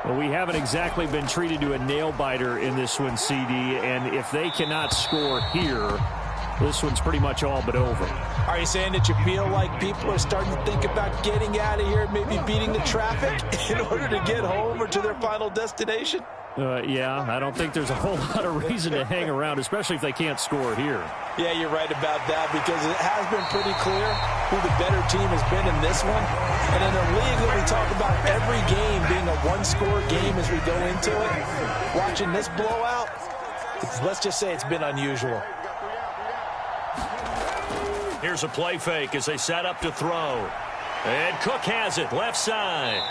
Well, we haven't exactly been treated to a nail-biter in this one, CD, and if they cannot score here, this one's pretty much all but over. Are you saying that you feel like people are starting to think about getting out of here, maybe beating the traffic in order to get home or to their final destination? Yeah, I don't think there's a whole lot of reason to hang around, especially if they can't score here. Yeah, you're right about that because it has been pretty clear who the better team has been in this one. And in a league that we talk about every game being a one-score game as we go into it, watching this blowout, let's just say it's been unusual. Here's a play fake as they set up to throw. And Cook has it, left side.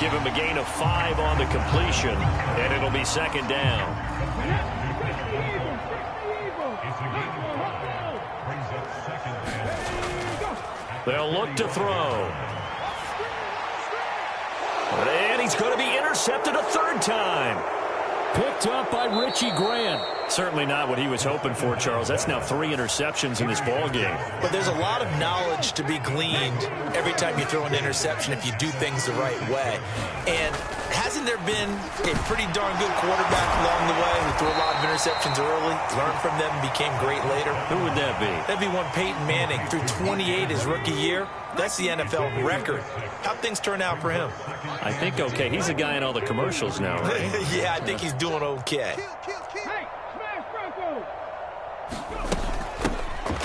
Give him a gain of 5 on the completion, and it'll be 2nd down. They'll look to throw. And he's going to be intercepted a 3rd time. Picked up by Richie Grant. Certainly not what he was hoping for, Charles. That's now 3 interceptions in this ball game. But there's a lot of knowledge to be gleaned every time you throw an interception if you do things the right way. And hasn't there been a pretty darn good quarterback along the way who threw a lot of interceptions early, learned from them, and became great later? Who would that be? That'd be one Peyton Manning. Threw 28 his rookie year. That's the NFL record. How'd things turn out for him? I think okay. He's a guy in all the commercials now, right? Yeah, I think he's doing okay.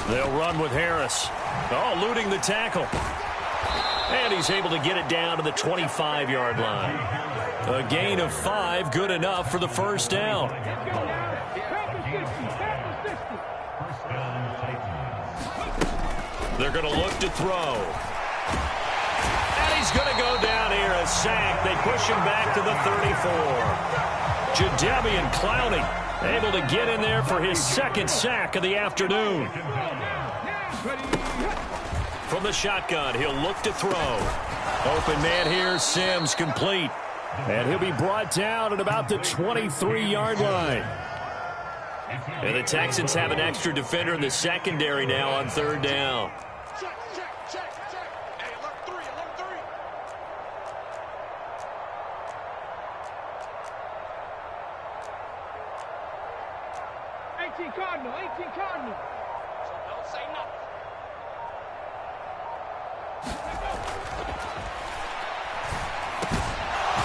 They'll run with Harris. Oh, eluding the tackle. And he's able to get it down to the 25-yard line. A gain of 5, good enough for the 1st down. They're going to look to throw. And he's going to go down here, a sack. They push him back to the 34. Jadeveon Clowney able to get in there for his 2nd sack of the afternoon. From the shotgun, he'll look to throw. Open man here, Sims complete. And he'll be brought down at about the 23-yard line. And the Texans have an extra defender in the secondary now on 3rd down. Cardinal. So don't say nothing.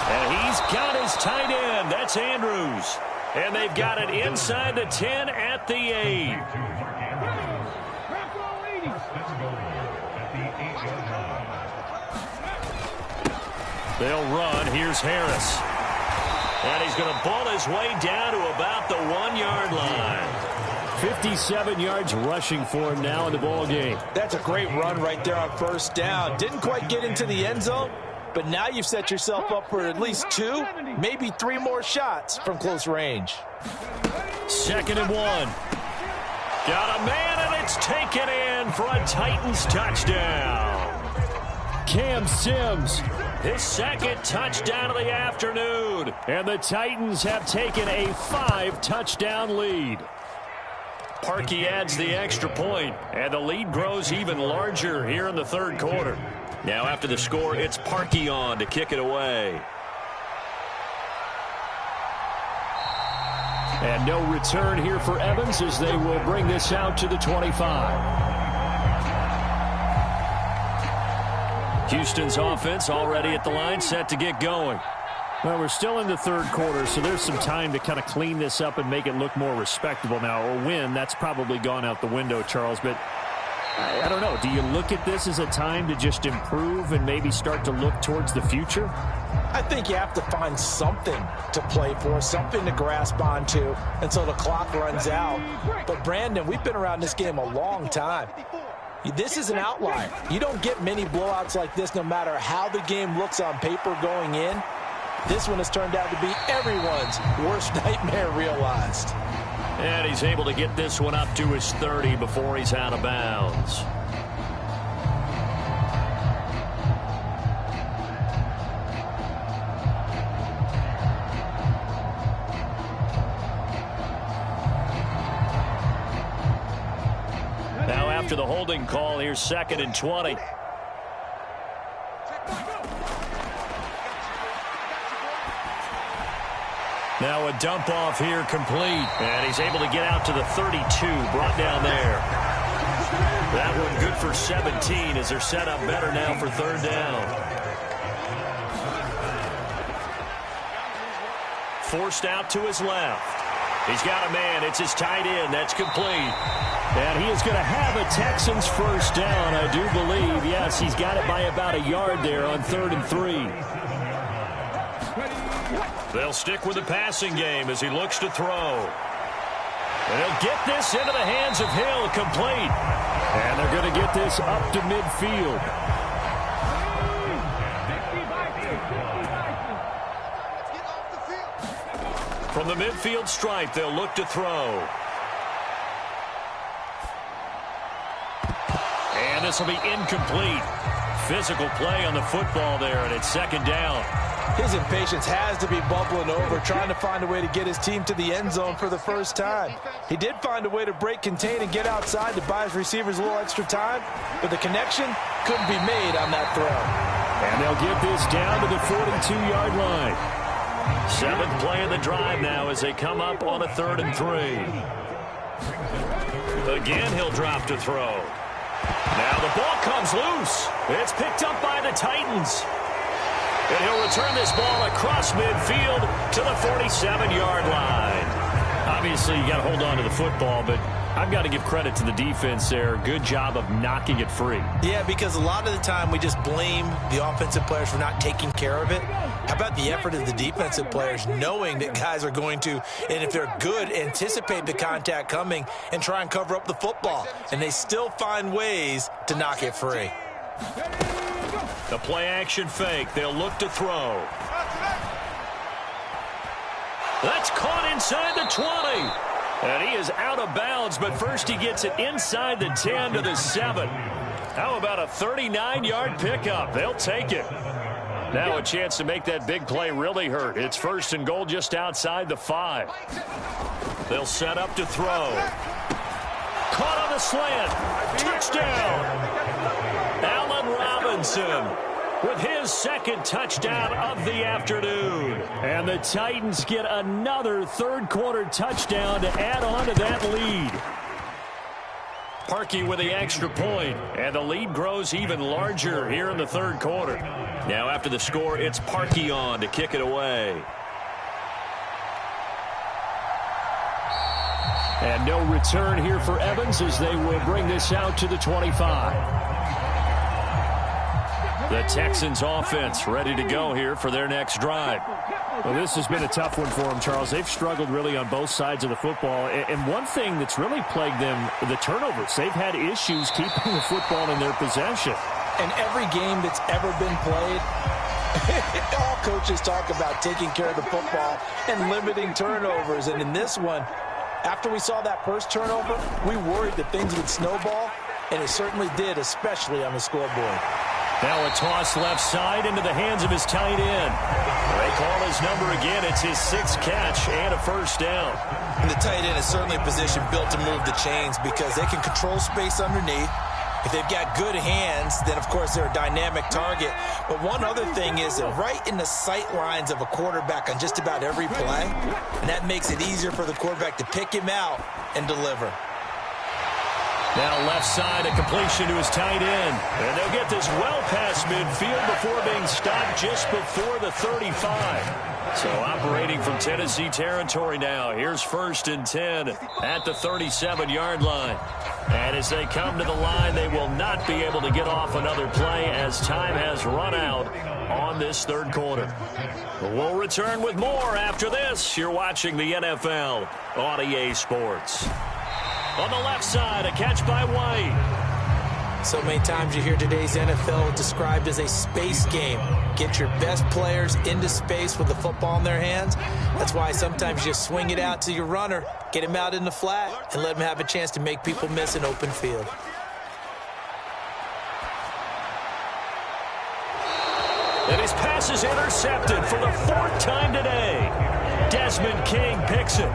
And he's got his tight end. That's Andrews. And they've got it inside the 10 at the 8. They'll run. Here's Harris. And he's going to ball his way down to about the 1-yard line. 57 yards rushing for him now in the ball game. That's a great run right there on 1st down. Didn't quite get into the end zone, but now you've set yourself up for at least 2, maybe 3 more shots from close range. 2nd and 1. Got a man, and it's taken in for a Titans touchdown. Cam Sims his second touchdown of the afternoon. And the Titans have taken a 5-touchdown lead. Parkey adds the extra point, and the lead grows even larger here in the third quarter. Now after the score, it's Parkey on to kick it away. And no return here for Evans as they will bring this out to the 25. Houston's offense already at the line, set to get going. Well, we're still in the third quarter, so there's some time to kind of clean this up and make it look more respectable now. Or win, that's probably gone out the window, Charles. But I don't know. Do you look at this as a time to just improve and maybe start to look towards the future? I think you have to find something to play for, something to grasp onto until the clock runs out. But, Brandon, we've been around this game a long time. This is an outlier. You don't get many blowouts like this no matter how the game looks on paper going in. This one has turned out to be everyone's worst nightmare realized. And he's able to get this one up to his 30 before he's out of bounds. Now after the holding call, here's 2nd and 20. Now a dump off here complete. And he's able to get out to the 32, brought down there. That one good for 17 as they're set up better now for 3rd down. Forced out to his left. He's got a man. It's his tight end. That's complete. And he is going to have a Texans 1st down, I do believe. Yes, he's got it by about a yard there on 3rd and 3. They'll stick with the passing game as he looks to throw. And he'll get this into the hands of Hill, complete. And they're going to get this up to midfield. From the midfield stripe, they'll look to throw. And this will be incomplete. Physical play on the football there, and it's 2nd down. His impatience has to be bubbling over, trying to find a way to get his team to the end zone for the first time. He did find a way to break contain and get outside to buy his receivers a little extra time, but the connection couldn't be made on that throw. And they'll get this down to the 42-yard line. 7th play of the drive now as they come up on a 3rd and 3. Again, he'll drop to throw. Now the ball comes loose. It's picked up by the Titans. And he'll return this ball across midfield to the 47-yard line. Obviously, you got to hold on to the football, but I've got to give credit to the defense there. Good job of knocking it free. Yeah, because a lot of the time we just blame the offensive players for not taking care of it. How about the effort of the defensive players knowing that guys are going to, and if they're good, anticipate the contact coming and try and cover up the football. And they still find ways to knock it free. The play-action fake. They'll look to throw. That's caught inside the 20. And he is out of bounds, but first he gets it inside the 10 to the 7. How about a 39-yard pickup? They'll take it. Now a chance to make that big play really hurt. It's 1st and goal just outside the 5. They'll set up to throw. Caught on the slant. Touchdown. Allen Robinson with his 2nd touchdown of the afternoon. And the Titans get another 3rd quarter touchdown to add on to that lead. Parkey with the extra point, and the lead grows even larger here in the 3rd quarter. Now after the score, it's Parkey on to kick it away. And no return here for Evans as they will bring this out to the 25. The Texans offense ready to go here for their next drive. Well, this has been a tough one for them, Charles. They've struggled really on both sides of the football. And one thing that's really plagued them, the turnovers. They've had issues keeping the football in their possession. And every game that's ever been played, all coaches talk about taking care of the football and limiting turnovers. And in this one, after we saw that first turnover, we worried that things would snowball, and it certainly did, especially on the scoreboard. Now a toss left side into the hands of his tight end. They call his number again. It's his 6th catch and a first down. And the tight end is certainly a position built to move the chains because they can control space underneath. If they've got good hands, then, of course, they're a dynamic target. But one other thing is that right in the sight lines of a quarterback on just about every play, and that makes it easier for the quarterback to pick him out and deliver. Now left side, a completion to his tight end. And they'll get this well past midfield before being stopped just before the 35. So operating from Tennessee territory now. Here's 1st and 10 at the 37-yard line. And as they come to the line, they will not be able to get off another play as time has run out on this 3rd quarter. We'll return with more after this. You're watching the NFL on EA Sports. On the left side, a catch by White. So many times you hear today's NFL described as a space game. Get your best players into space with the football in their hands. That's why sometimes you swing it out to your runner, get him out in the flat, and let him have a chance to make people miss an open field. And his pass is intercepted for the 4th time today. Desmond King picks it.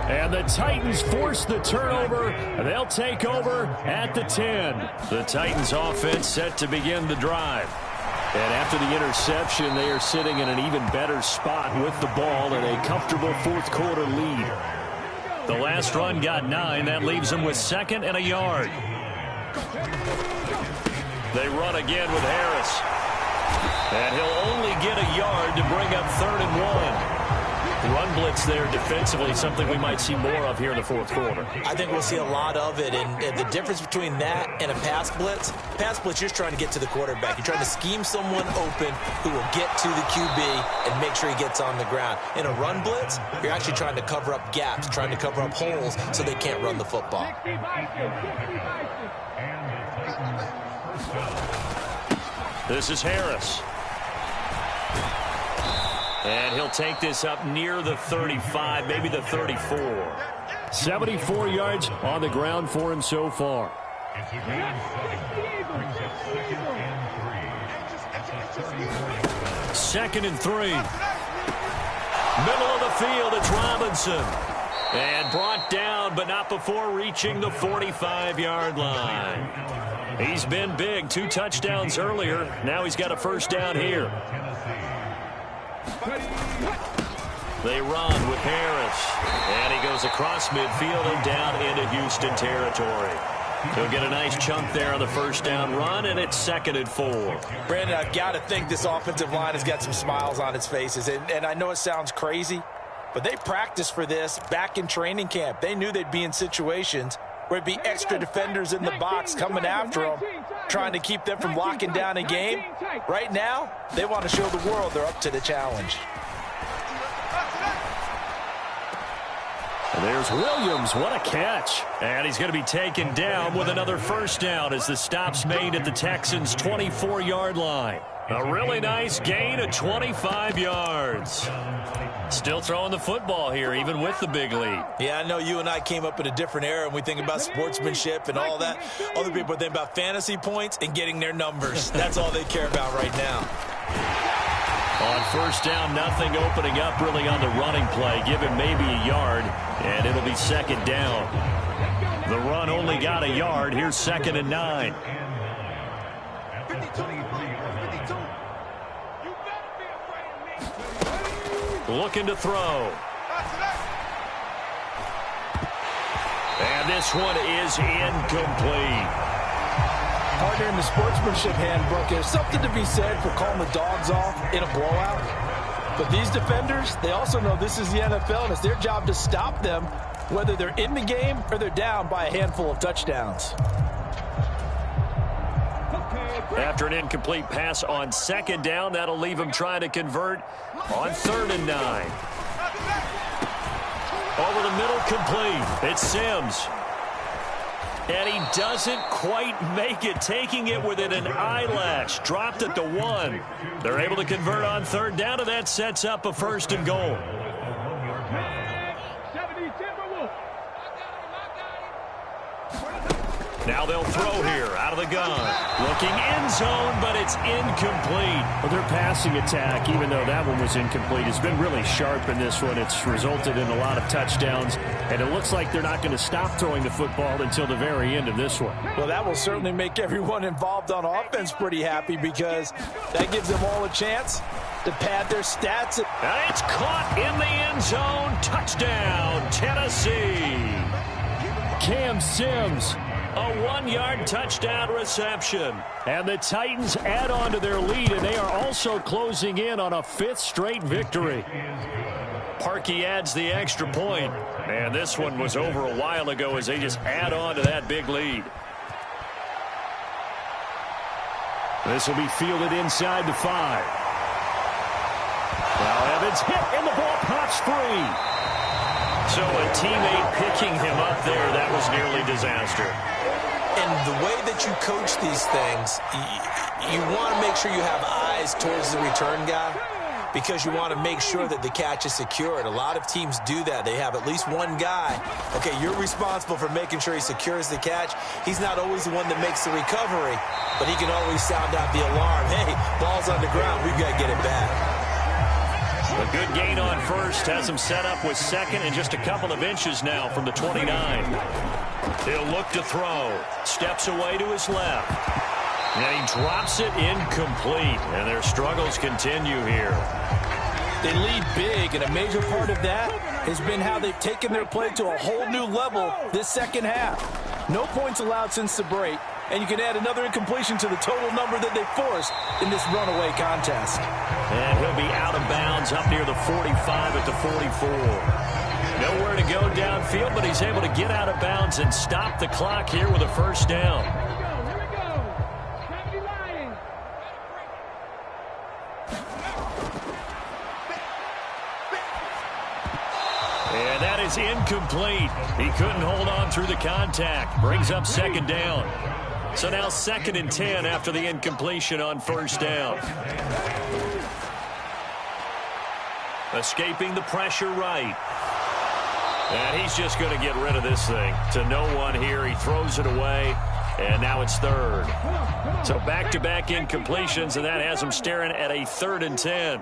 And the Titans force the turnover. They'll take over at the 10. The Titans offense set to begin the drive. And after the interception, they are sitting in an even better spot with the ball and a comfortable 4th quarter lead. The last run got 9. That leaves them with 2nd and a yard. They run again with Harris. And he'll only get a yard to bring up 3rd and 1. Run blitz there defensively, something we might see more of here in the 4th quarter. I think we'll see a lot of it, and the difference between that and a pass blitz, you're just trying to get to the quarterback. You're trying to scheme someone open who will get to the QB and make sure he gets on the ground. In a run blitz, you're actually trying to cover up gaps, trying to cover up holes so they can't run the football. This is Harris. And he'll take this up near the 35, maybe the 34. 74 yards on the ground for him so far. 2nd and 3. Middle of the field, it's Robinson. And brought down, but not before reaching the 45-yard line. He's been big, 2 touchdowns earlier. Now he's got a first down here. They run with Harris. And he goes across midfield and down into Houston territory. He'll get a nice chunk there on the first down run, and it's 2nd and 4. Brandon, I've got to think this offensive line has got some smiles on its faces. And I know it sounds crazy, but they practiced for this back in training camp. They knew they'd be in situations where it'd be extra defenders in the box coming after them, trying to keep them from locking down a game. Right now, they want to show the world they're up to the challenge. And there's Williams. What a catch. And he's going to be taken down with another first down as the stop's made at the Texans' 24-yard line. A really nice gain of 25 yards. Still throwing the football here, even with the big lead. Yeah, I know you and I came up in a different era, and we think about sportsmanship and all that. Other people think about fantasy points and getting their numbers. That's all they care about right now. On first down, nothing opening up really on the running play. Give him maybe a yard, and it'll be 2nd down. The run only got a yard. Here's 2nd and 9. Looking to throw. And this one is incomplete. Partner, in the sportsmanship handbook, there's something to be said for calling the dogs off in a blowout. But these defenders, they also know this is the NFL, and it's their job to stop them, whether they're in the game or they're down by a handful of touchdowns. After an incomplete pass on 2nd down, that'll leave him trying to convert on 3rd and 9. Over the middle, complete. It's Sims. And he doesn't quite make it, taking it within an eyelash. Dropped at the 1. They're able to convert on 3rd down, and that sets up a 1st and goal. Now they'll throw here out of the gun. Looking end zone, but it's incomplete. Well, their passing attack, even though that one was incomplete, has been really sharp in this one. It's resulted in a lot of touchdowns, and it looks like they're not going to stop throwing the football until the very end of this one. Well, that will certainly make everyone involved on offense pretty happy because that gives them all a chance to pad their stats. And it's caught in the end zone. Touchdown, Tennessee. Cam Sims. A 1-yard touchdown reception. And the Titans add on to their lead, and they are also closing in on a 5th straight victory. Parkey adds the extra point. And this one was over a while ago as they just add on to that big lead. This will be fielded inside the 5. Now Evans hit, and the ball pops free. So a teammate picking him up there, that was nearly disaster. And the way that you coach these things, you want to make sure you have eyes towards the return guy because you want to make sure that the catch is secured. A lot of teams do that. They have at least one guy. Okay, you're responsible for making sure he secures the catch. He's not always the one that makes the recovery, but he can always sound out the alarm. Hey, ball's on the ground. We've got to get it back. A good gain on first has him set up with second and just a couple of inches now from the 29. He'll look to throw. Steps away to his left. And he drops it incomplete. And their struggles continue here. They lead big, and a major part of that has been how they've taken their play to a whole new level this second half. No points allowed since the break, and you can add another incompletion to the total number that they forced in this runaway contest. And he'll be out of bounds up near the 45 at the 44. Nowhere to go downfield, but he's able to get out of bounds and stop the clock here with a first down. Here we go. Gravity Lions. And that is incomplete. He couldn't hold on through the contact. Brings up second down. So now 2nd and 10 after the incompletion on first down. Escaping the pressure right. And he's just going to get rid of this thing. To no one here. He throws it away. And now it's 3rd. So back-to-back incompletions, and that has him staring at a 3rd and 10.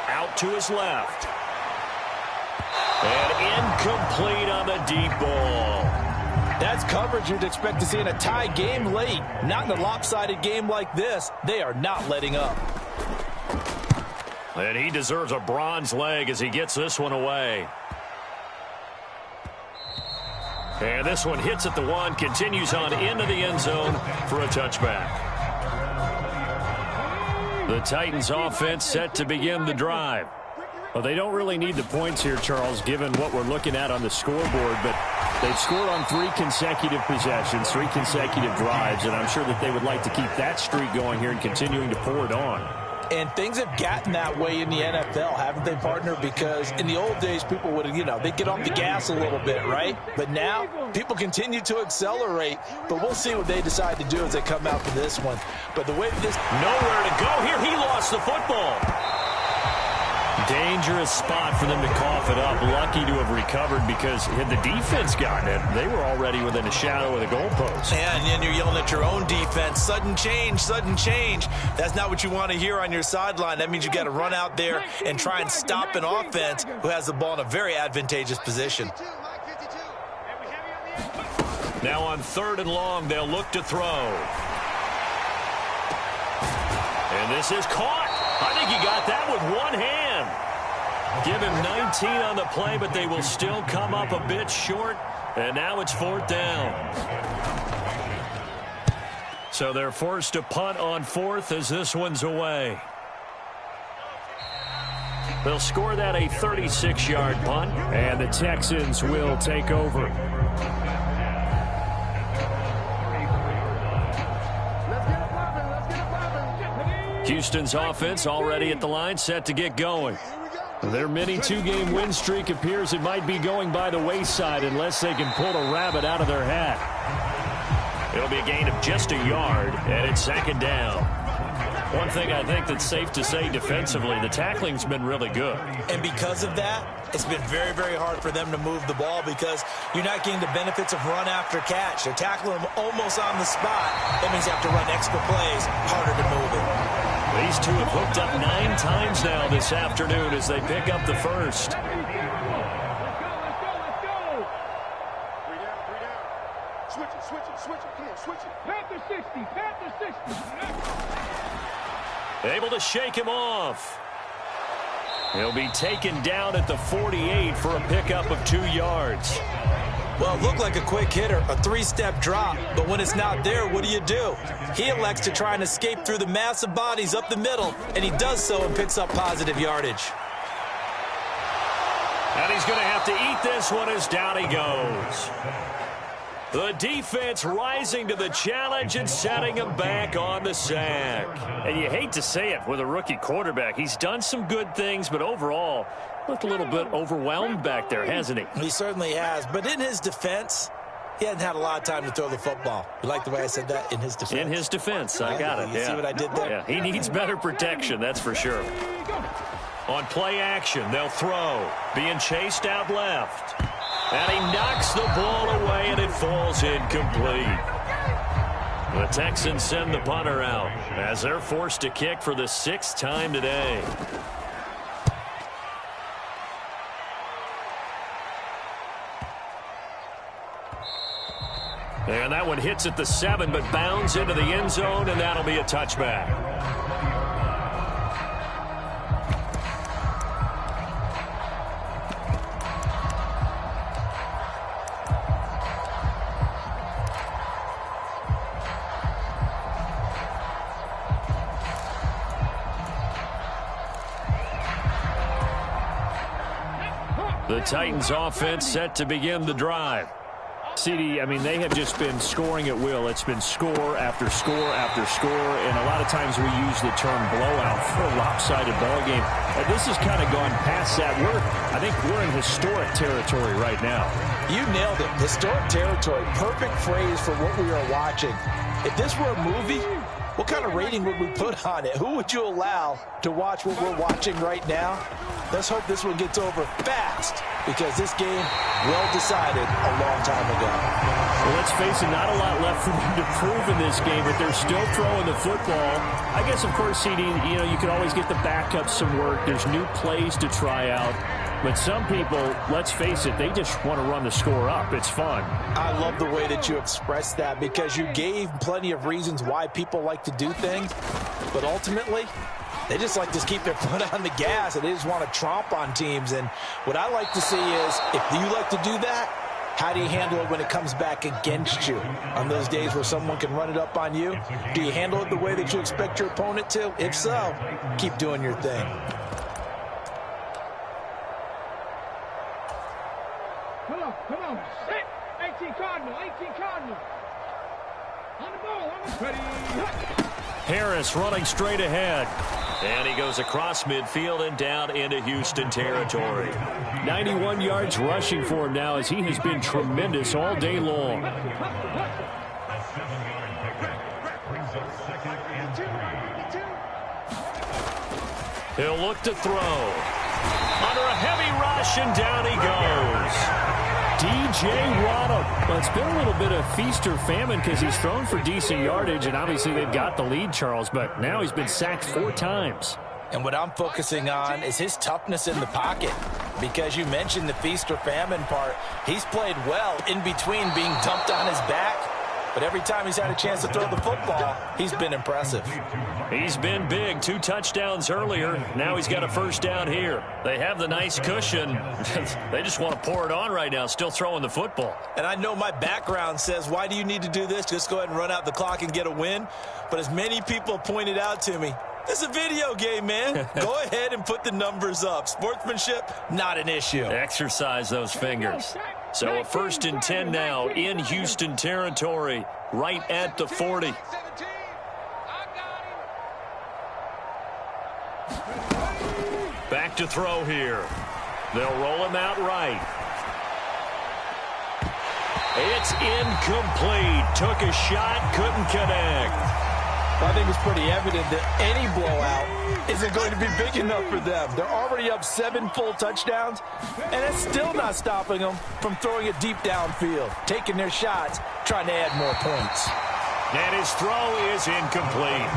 Out to his left. And incomplete on the deep ball. That's coverage you'd expect to see in a tie game late. Not in a lopsided game like this. They are not letting up. And he deserves a bronze leg as he gets this one away. And this one hits at the 1, continues on into the end zone for a touchback. The Titans offense set to begin the drive. Well, they don't really need the points here, Charles, given what we're looking at on the scoreboard, but they've scored on 3 consecutive possessions, 3 consecutive drives, and I'm sure that they would like to keep that streak going here and continuing to pour it on. And things have gotten that way in the NFL, haven't they, partner? Because in the old days, people would, they'd get off the gas a little bit, right? But now, people continue to accelerate. But we'll see what they decide to do as they come out for this one. But the way this... Nowhere to go here. He lost the football. Dangerous spot for them to cough it up. Lucky to have recovered because had the defense gotten it, they were already within a shadow of the goalpost. Yeah, and then you're yelling at your own defense. Sudden change, sudden change. That's not what you want to hear on your sideline. That means you got to run out there and try and stop an offense who has the ball in a very advantageous position. Now on 3rd and long, they'll look to throw. And this is caught. I think he got that with one hand. Give him 19 on the play, but they will still come up a bit short. And now it's 4th down. So they're forced to punt on 4th as this one's away. They'll score that a 36-yard punt. And the Texans will take over. Houston's offense already at the line, set to get going. Their mini 2-game win streak appears it might be going by the wayside unless they can pull a rabbit out of their hat. It'll be a gain of just a yard, and it's 2nd down. One thing I think that's safe to say defensively, the tackling's been really good. And because of that, it's been very, very hard for them to move the ball because you're not getting the benefits of run after catch. They're tackling them almost on the spot. That means you have to run extra plays, harder to move it. These two have hooked up 9 times now this afternoon as they pick up the first. Able to shake him off. He'll be taken down at the 48 for a pickup of 2 yards. Well, it looked like a quick hitter, a 3-step drop, but when it's not there, what do? He elects to try and escape through the massive bodies up the middle, and he does so and picks up positive yardage. And he's going to have to eat this one as down he goes. The defense rising to the challenge and setting him back on the sack. And you hate to say it with a rookie quarterback. He's done some good things, but overall, looked a little bit overwhelmed back there, hasn't he? He certainly has. But in his defense, he hasn't had a lot of time to throw the football. You like the way I said that? In his defense. In his defense. I got it. You see what I did there? Yeah, he needs better protection, that's for sure. On play action, they'll throw. Being chased out left. And he knocks the ball away, and it falls incomplete. The Texans send the punter out as they're forced to kick for the 6th time today. And that one hits at the 7, but bounds into the end zone, and that'll be a touchback. The Titans offense set to begin the drive. CD, I mean, they have just been scoring at will. It's been score after score after score, and a lot of times we use the term blowout for a lopsided ball game. And this has kind of gone past that. I think we're in historic territory right now. You nailed it. Historic territory. Perfect phrase for what we are watching. If this were a movie, what kind of rating would we put on it? Who would you allow to watch what we're watching right now? Let's hope this one gets over fast, because this game well decided a long time ago. Well, let's face it, not a lot left for them to prove in this game, but they're still throwing the football. I guess, of course, CD, you can always get the backups some work. There's new plays to try out. But some people, let's face it, they just want to run the score up. It's fun. I love the way that you expressed that, because you gave plenty of reasons why people like to do things. But ultimately, they just like to keep their foot on the gas, and they just want to tromp on teams. And what I like to see is, if you like to do that, how do you handle it when it comes back against you? On those days where someone can run it up on you, do you handle it the way that you expect your opponent to? If so, keep doing your thing. Come on. Set. 18 Cardinal. On the ball. Ready. Harris running straight ahead. And he goes across midfield and down into Houston territory. 91 yards rushing for him now, as he has been tremendous all day long. He'll look to throw. Under a heavy rush, and down he goes. DJ Waddle. Well, it's been a little bit of feast or famine, because he's thrown for decent yardage, and obviously they've got the lead, Charles, but now he's been sacked 4 times. And what I'm focusing on is his toughness in the pocket, because you mentioned the feast or famine part. He's played well in between being dumped on his back, but every time he's had a chance to throw the football, he's been impressive. He's been big. 2 touchdowns earlier. Now he's got a first down here. They have the nice cushion. They just want to pour it on right now, still throwing the football. And I know my background says, why do you need to do this? Just go ahead and run out the clock and get a win. But as many people pointed out to me, it's a video game, man. Go ahead and put the numbers up. Sportsmanship, not an issue. Exercise those fingers. So a 1st and 10 now in Houston territory, right at the 40. Back to throw here. They'll roll him out right. It's incomplete. Took a shot, couldn't connect. Well, I think it's pretty evident that any blowout isn't going to be big enough for them. They're already up 7 full touchdowns, and it's still not stopping them from throwing it deep downfield, taking their shots, trying to add more points. And his throw is incomplete.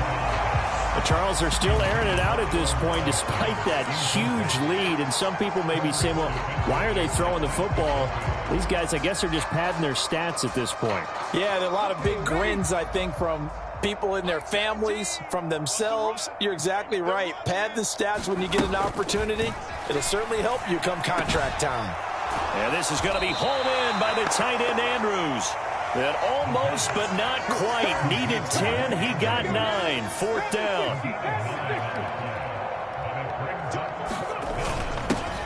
The Charles are still airing it out at this point despite that huge lead. And some people may be saying, well, why are they throwing the football? These guys, I guess, are just padding their stats at this point. Yeah, there are a lot of big grins, I think, from people in their families, from themselves. You're exactly right. Pad the stats when you get an opportunity. It'll certainly help you come contract time. And this is going to be hauled in by the tight end Andrews. That almost but not quite needed 10. He got 9. 4th down.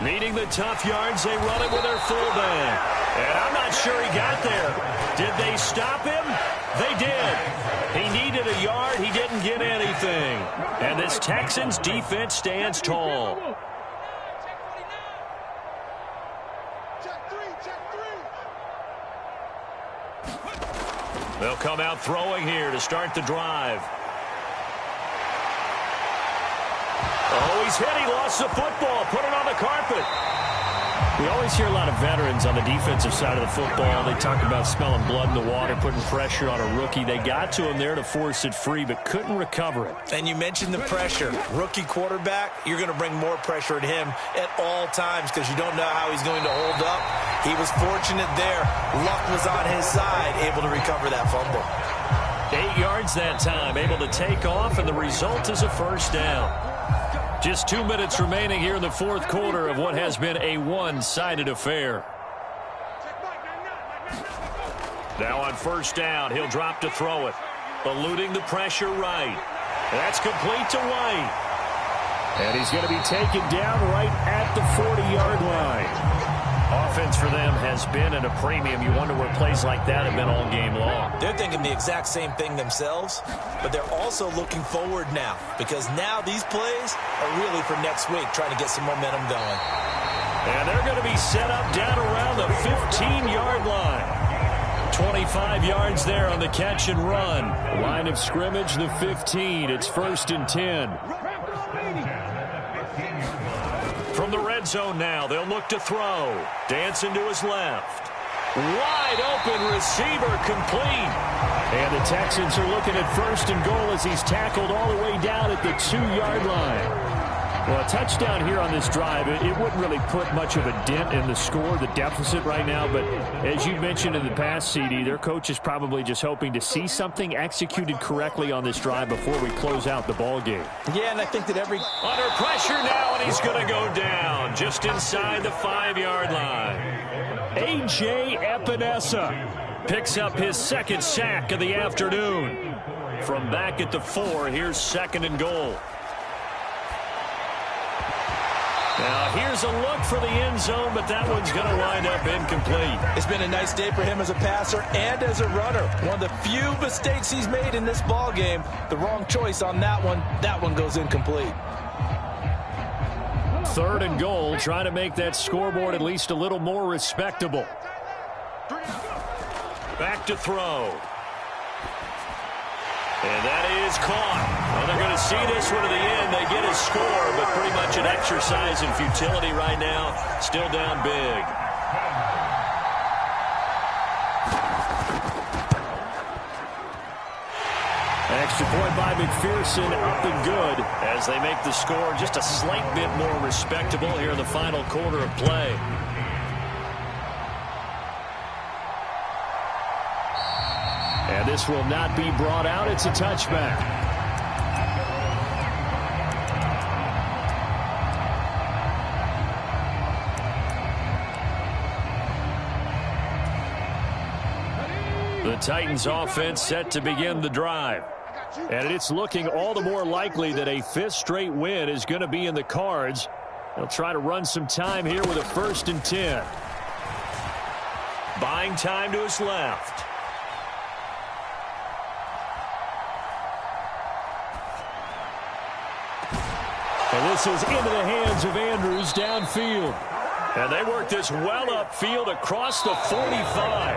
Needing the tough yards, they run it with their fullback. And I'm not sure he got there. Did they stop him? They did. He needed a yard. He didn't get anything. And this Texans defense stands tall. They'll come out throwing here to start the drive. Oh, he's hit. He lost the football. Put it on the carpet. We always hear a lot of veterans on the defensive side of the football. They talk about smelling blood in the water, putting pressure on a rookie. They got to him there to force it free, but couldn't recover it. And you mentioned the pressure. Rookie quarterback, you're going to bring more pressure at him at all times because you don't know how he's going to hold up. He was fortunate there. Luck was on his side, able to recover that fumble. 8 yards that time, able to take off, and the result is a 1st down. Just 2 minutes remaining here in the 4th quarter of what has been a one-sided affair. Now on 1st down, he'll drop to throw it. Eluding the pressure right. That's complete to White. And he's going to be taken down right at the 40-yard line. Offense for them has been at a premium. You wonder where plays like that have been all game long. They're thinking the exact same thing themselves, but they're also looking forward now because now these plays are really for next week, trying to get some momentum going. And they're going to be set up down around the 15-yard line. 25 yards there on the catch and run. Line of scrimmage, the 15. It's 1st and 10. From the red zone now, they'll look to throw. Dancing to his left. Wide open receiver complete. And the Texans are looking at 1st and goal as he's tackled all the way down at the 2-yard line. Well, a touchdown here on this drive, it wouldn't really put much of a dent in the score, the deficit right now. But as you mentioned in the past, CD, their coach is probably just hoping to see something executed correctly on this drive before we close out the ball game. Yeah, and I think that every... Under pressure now, and he's going to go down just inside the 5-yard line. A.J. Epinesa picks up his 2nd sack of the afternoon. From back at the 4, here's 2nd and goal. Now, here's a look for the end zone, but that one's going to wind up incomplete. It's been a nice day for him as a passer and as a runner. One of the few mistakes he's made in this ball game. The wrong choice on that one. That one goes incomplete. 3rd and goal, trying to make that scoreboard at least a little more respectable. Back to throw. And that is caught. Well, they're going to see this one to the end. They get a score, but pretty much an exercise in futility right now. Still down big. Extra point by McPherson, up and good as they make the score just a slight bit more respectable here in the final quarter of play. And this will not be brought out. It's a touchback. The Titans offense set to begin the drive. And it's looking all the more likely that a 5th straight win is going to be in the cards. They'll try to run some time here with a 1st and 10. Buying time to his left. And this is into the hands of Andrews downfield. And they work this well upfield across the 45.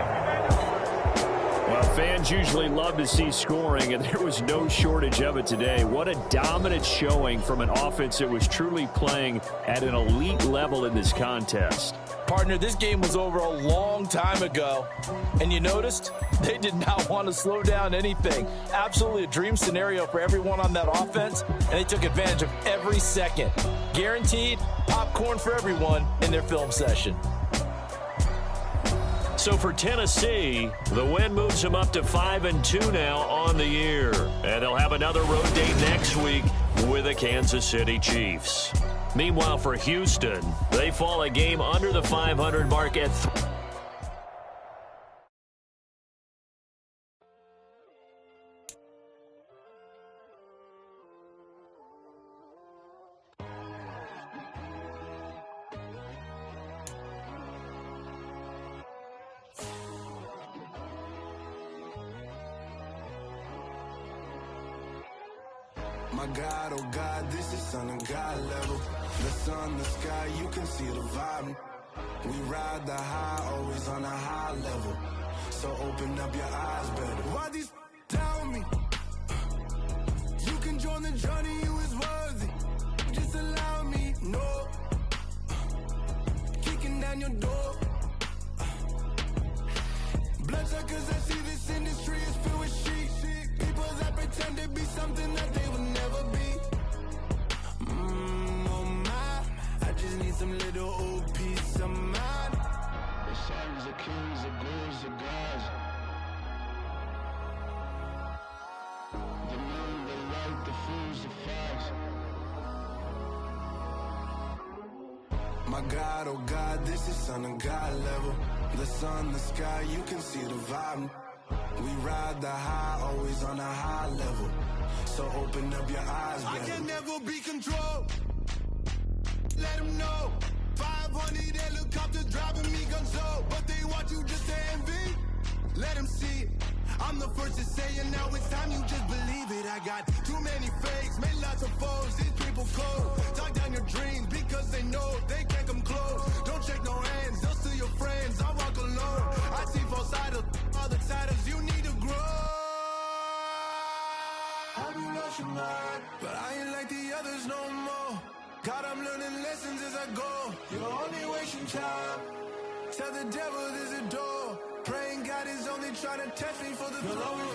Well, Fans usually love to see scoring, and there was no shortage of it today. What a dominant showing from an offense that was truly playing at an elite level in this contest. Partner, this game was over a long time ago, and you noticed they did not want to slow down anything. Absolutely a dream scenario for everyone on that offense, and they took advantage of every second. Guaranteed popcorn for everyone in their film session. So for Tennessee, the win moves them up to 5-2 now on the year. And they'll have another road date next week with the Kansas City Chiefs. Meanwhile, for Houston, they fall a game under the 500 mark at My God, oh God, this is Son of God level. The sun, the sky, you can see the vibe. We ride the high, always on a high level. So open up your eyes better. Why these tell me? You can join the journey, you is worthy. Just allow me, no. Kicking down your door. Bloodshot cause I see this industry is filled with shit. People that pretend to be something that they will never be. Oh my, I just need some little old peace of mind. The sons of kings, the gurus, the gods. The moon, the light, the fools, the facts. My God, oh God, this is Son of God level. The sun, the sky, you can see the vibe. We ride the high, always on a high level. So open up your eyes, baby. I can never be controlled. Let them know. 500 helicopters driving me gonzo. But they want you just to envy. Let them see it. I'm the first to say it, now it's time you just believe it. I got too many fakes, made lots of foes. These people cold. Talk down your dreams because they know they can't come close. Don't shake no hands, they'll steal your friends. I walk alone. I see false idols, other titles. You need to grow. Have you lost your mind? But I ain't like the others no more. God, I'm learning lessons as I go. You're only wasting time. Tell the devil there's a door. Praying God is only trying to test me for the glory.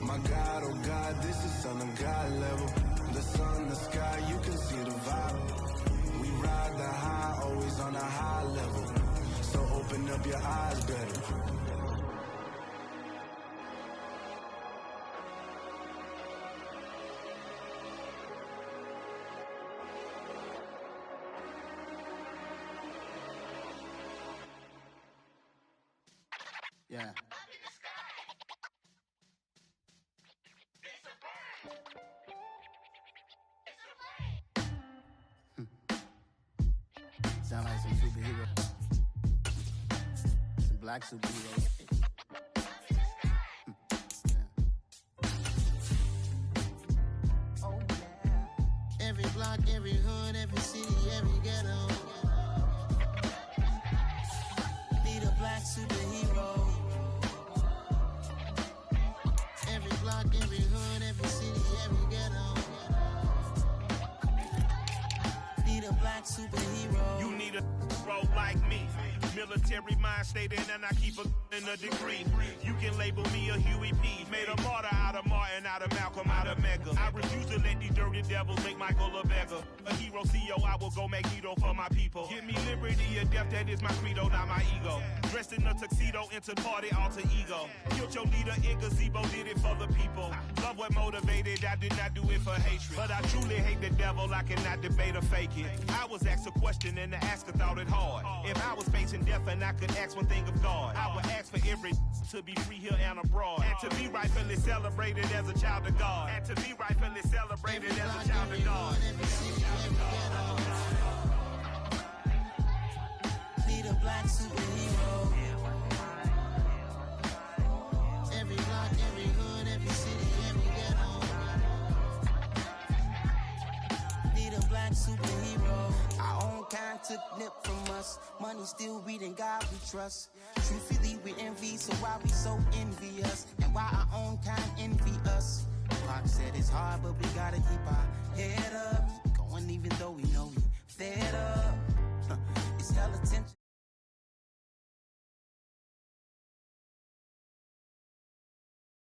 My God, oh God, this is Son of God level. The sun, the sky, you can see the vibe. We ride the high, always on a high level. So open up your eyes better. Yeah. Sound like some superheroes. Some black superheroes. Oh, yeah. Every block, every hood, every city, every ghetto. Be the black superhero. Every block, every hood, every city, every ghetto. Be the black superhero. You need a role like me. Military mind stated, and I keep a degree. You can label me a Huey P. Made a martyr out of Martin, out of Malcolm, out of Mega. I refuse to let these dirty devils make Michael a beggar. A hero CEO, I will go Magneto for my people. Give me liberty or death, that is my credo, not my ego. Dressed in a tuxedo, into party, alter ego. Killed your leader in gazebo, did it for the people. Love what motivated, I did not do it for hatred. But I truly hate the devil, I cannot debate or fake it. I was asked a question and the asker thought it hard. If I was facing death and I could ask one thing of God, I would ask for every to be free here and abroad. And to be rightfully celebrated as a child of God. And to be rightfully celebrated as a child of God. Be the black superhero. Every block, every hood, every city, every ghetto. and still reading God we trust. Truthfully, we envy, so why we so envious? And why our